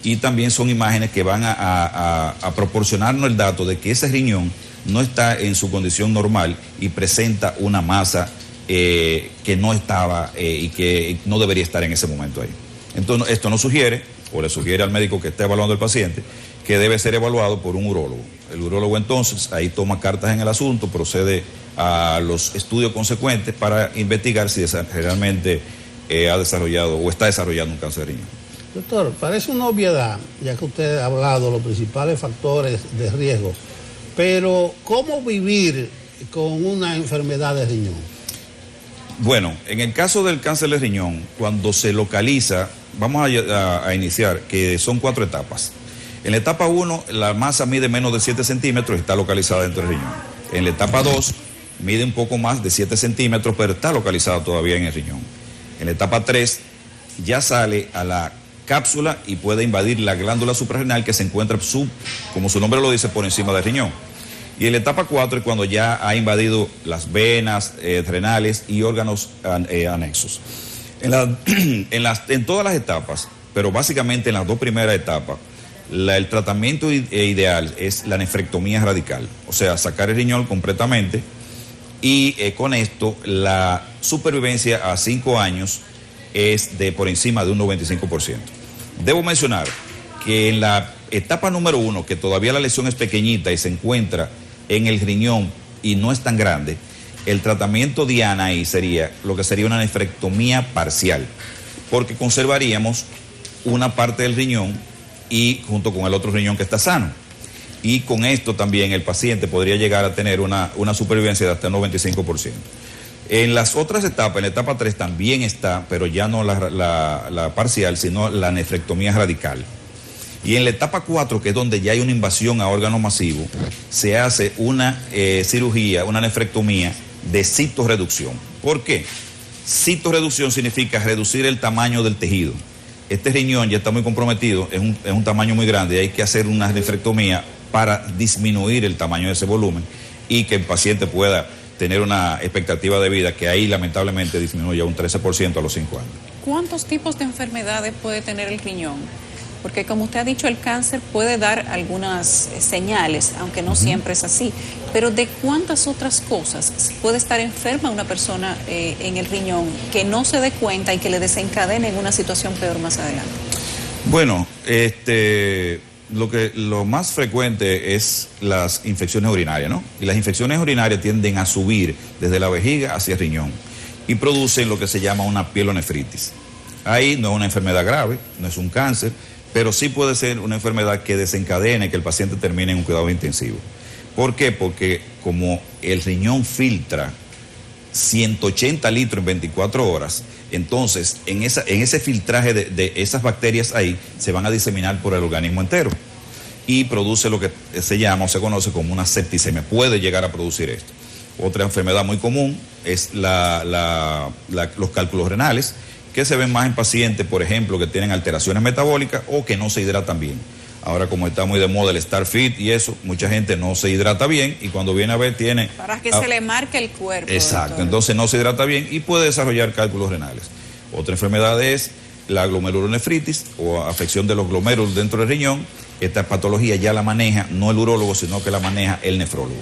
y también son imágenes que van a proporcionarnos el dato de que ese riñón no está en su condición normal y presenta una masa que no estaba y que no debería estar en ese momento ahí. Entonces, esto nos sugiere, o le sugiere al médico que está evaluando al paciente, que debe ser evaluado por un urólogo. El urólogo entonces ahí toma cartas en el asunto, procede a los estudios consecuentes para investigar si realmente ha desarrollado o está desarrollando un cáncer de riñón. Doctor, parece una obviedad, ya que usted ha hablado de los principales factores de riesgo, pero ¿cómo vivir con una enfermedad de riñón? Bueno, en el caso del cáncer de riñón, cuando se localiza, vamos a iniciar, que son 4 etapas. En la etapa 1, la masa mide menos de 7 centímetros y está localizada dentro del riñón. En la etapa 2, mide un poco más de 7 centímetros, pero está localizada todavía en el riñón. En la etapa 3, ya sale a la cápsula y puede invadir la glándula suprarrenal que se encuentra, como su nombre lo dice, por encima del riñón. Y en la etapa 4 es cuando ya ha invadido las venas renales y órganos anexos. En todas las etapas, pero básicamente en las 2 primeras etapas, el tratamiento ideal es la nefrectomía radical, o sea, sacar el riñón completamente y con esto la supervivencia a 5 años es de por encima de un 95%. Debo mencionar que en la etapa número 1, que todavía la lesión es pequeñita y se encuentra en el riñón y no es tan grande, el tratamiento diana ahí sería lo que sería una nefrectomía parcial, porque conservaríamos una parte del riñón y junto con el otro riñón que está sano. Y con esto también el paciente podría llegar a tener una supervivencia de hasta el 95%. En las otras etapas, en la etapa 3 también está, pero ya no la parcial, sino la nefrectomía radical. Y en la etapa 4, que es donde ya hay una invasión a órgano masivo, se hace una cirugía, una nefrectomía de citorreducción. ¿Por qué? Citorreducción significa reducir el tamaño del tejido. Este riñón ya está muy comprometido, es un tamaño muy grande y hay que hacer una nefrectomía para disminuir el tamaño de ese volumen y que el paciente pueda tener una expectativa de vida que ahí lamentablemente disminuye un 13% a los 5 años. ¿Cuántos tipos de enfermedades puede tener el riñón? Porque como usted ha dicho, el cáncer puede dar algunas señales, aunque no siempre es así. Pero ¿de cuántas otras cosas puede estar enferma una persona en el riñón que no se dé cuenta y que le desencadene en una situación peor más adelante? Bueno, lo más frecuente es las infecciones urinarias, ¿no? Y las infecciones urinarias tienden a subir desde la vejiga hacia el riñón y producen lo que se llama una pielonefritis. Ahí no es una enfermedad grave, no es un cáncer, pero sí puede ser una enfermedad que desencadene que el paciente termine en un cuidado intensivo. ¿Por qué? Porque como el riñón filtra 180 litros en 24 horas, entonces en ese filtraje de esas bacterias ahí se van a diseminar por el organismo entero y produce lo que se llama o se conoce como una septicemia. Puede llegar a producir esto. Otra enfermedad muy común es los cálculos renales, que se ven más en pacientes, por ejemplo, que tienen alteraciones metabólicas o que no se hidratan bien. Ahora, como está muy de moda el Star Fit y eso, mucha gente no se hidrata bien y cuando viene a ver tiene... Para que se le marque el cuerpo. Exacto, doctor. Entonces no se hidrata bien y puede desarrollar cálculos renales. Otra enfermedad es la glomerulonefritis o afección de los glomérulos dentro del riñón. Esta patología ya la maneja no el urólogo, sino que la maneja el nefrólogo.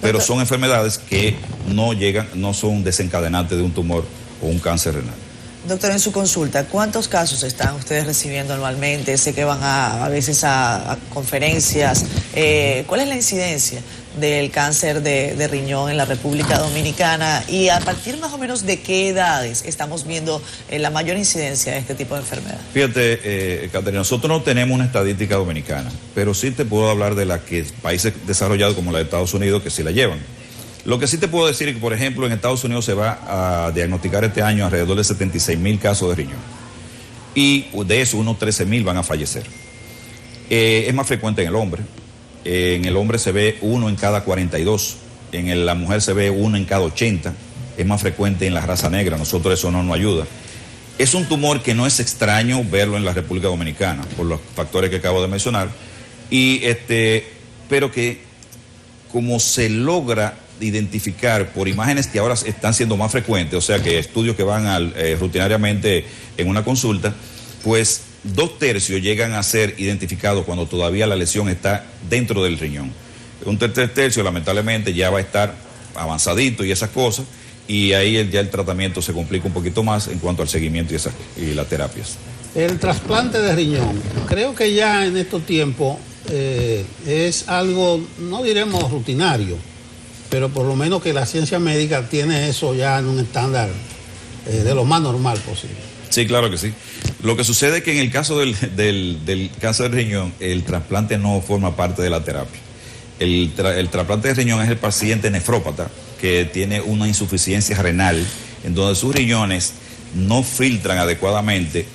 Pero son enfermedades que no son desencadenantes de un tumor o un cáncer renal. Doctor, en su consulta, ¿cuántos casos están ustedes recibiendo anualmente? Sé que van a veces a conferencias. ¿Cuál es la incidencia del cáncer de riñón en la República Dominicana? Y a partir más o menos de qué edades estamos viendo la mayor incidencia de este tipo de enfermedad. Fíjate, Caterina, nosotros no tenemos una estadística dominicana, pero sí te puedo hablar de la que países desarrollados como la de Estados Unidos que sí la llevan. Lo que sí te puedo decir es que, por ejemplo, en Estados Unidos se va a diagnosticar este año alrededor de 76,000 casos de riñón. Y de eso, unos 13,000 van a fallecer. Es más frecuente en el hombre. En el hombre se ve 1 en cada 42. En la mujer se ve 1 en cada 80. Es más frecuente en la raza negra. Nosotros eso no nos ayuda. Es un tumor que no es extraño verlo en la República Dominicana, por los factores que acabo de mencionar. Pero que como se logra identificar por imágenes que ahora están siendo más frecuentes, o sea que estudios que van rutinariamente en una consulta, pues 2/3 llegan a ser identificados cuando todavía la lesión está dentro del riñón. Un 3/3 lamentablemente ya va a estar avanzadito y esas cosas, y ahí ya el tratamiento se complica un poquito más en cuanto al seguimiento y las terapias. El trasplante de riñón, creo que ya en estos tiempos es algo, no diremos rutinario, pero por lo menos que la ciencia médica tiene eso ya en un estándar de lo más normal posible. Sí, claro que sí. Lo que sucede es que en el caso del cáncer de riñón, el trasplante no forma parte de la terapia. El trasplante de riñón es el paciente nefrópata que tiene una insuficiencia renal, en donde sus riñones no filtran adecuadamente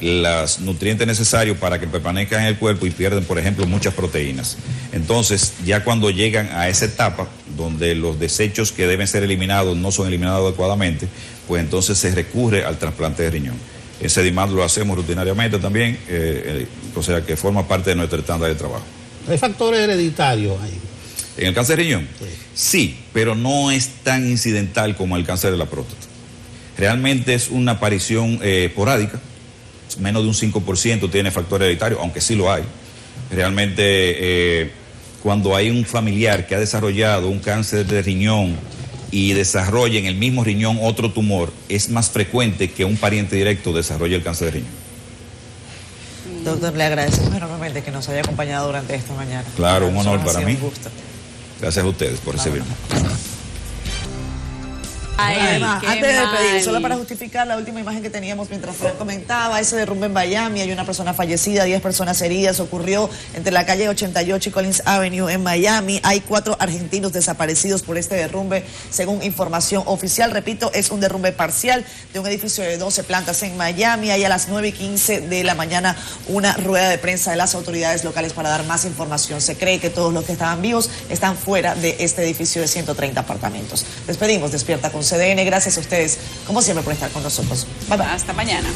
los nutrientes necesarios para que permanezcan en el cuerpo y pierden, por ejemplo, muchas proteínas. Entonces, ya cuando llegan a esa etapa donde los desechos que deben ser eliminados no son eliminados adecuadamente, pues entonces se recurre al trasplante de riñón. Ese DIMAT lo hacemos rutinariamente también, o sea que forma parte de nuestro estándar de trabajo. ¿Hay factores hereditarios ahí? ¿En el cáncer de riñón? Sí, pero no es tan incidental como el cáncer de la próstata. Realmente es una aparición esporádica. O menos de un 5% tiene factor hereditario, aunque sí lo hay. Realmente, cuando hay un familiar que ha desarrollado un cáncer de riñón y desarrolla en el mismo riñón otro tumor, es más frecuente que un pariente directo desarrolle el cáncer de riñón. Doctor, le agradecemos enormemente que nos haya acompañado durante esta mañana. Claro, un honor para mí. Un gusto. Gracias a ustedes por recibirme. Además, antes de despedir, solo para justificar la última imagen que teníamos mientras Fran comentaba, ese derrumbe en Miami, hay una persona fallecida, 10 personas heridas, ocurrió entre la calle 88 y Collins Avenue en Miami. Hay 4 argentinos desaparecidos por este derrumbe, según información oficial. Repito, es un derrumbe parcial de un edificio de 12 plantas en Miami. Hay a las 9:15 de la mañana una rueda de prensa de las autoridades locales para dar más información. Se cree que todos los que estaban vivos están fuera de este edificio de 130 apartamentos. Despedimos Despierta con CDN. Gracias a ustedes, como siempre, por estar con nosotros. Bye, bye. Hasta mañana.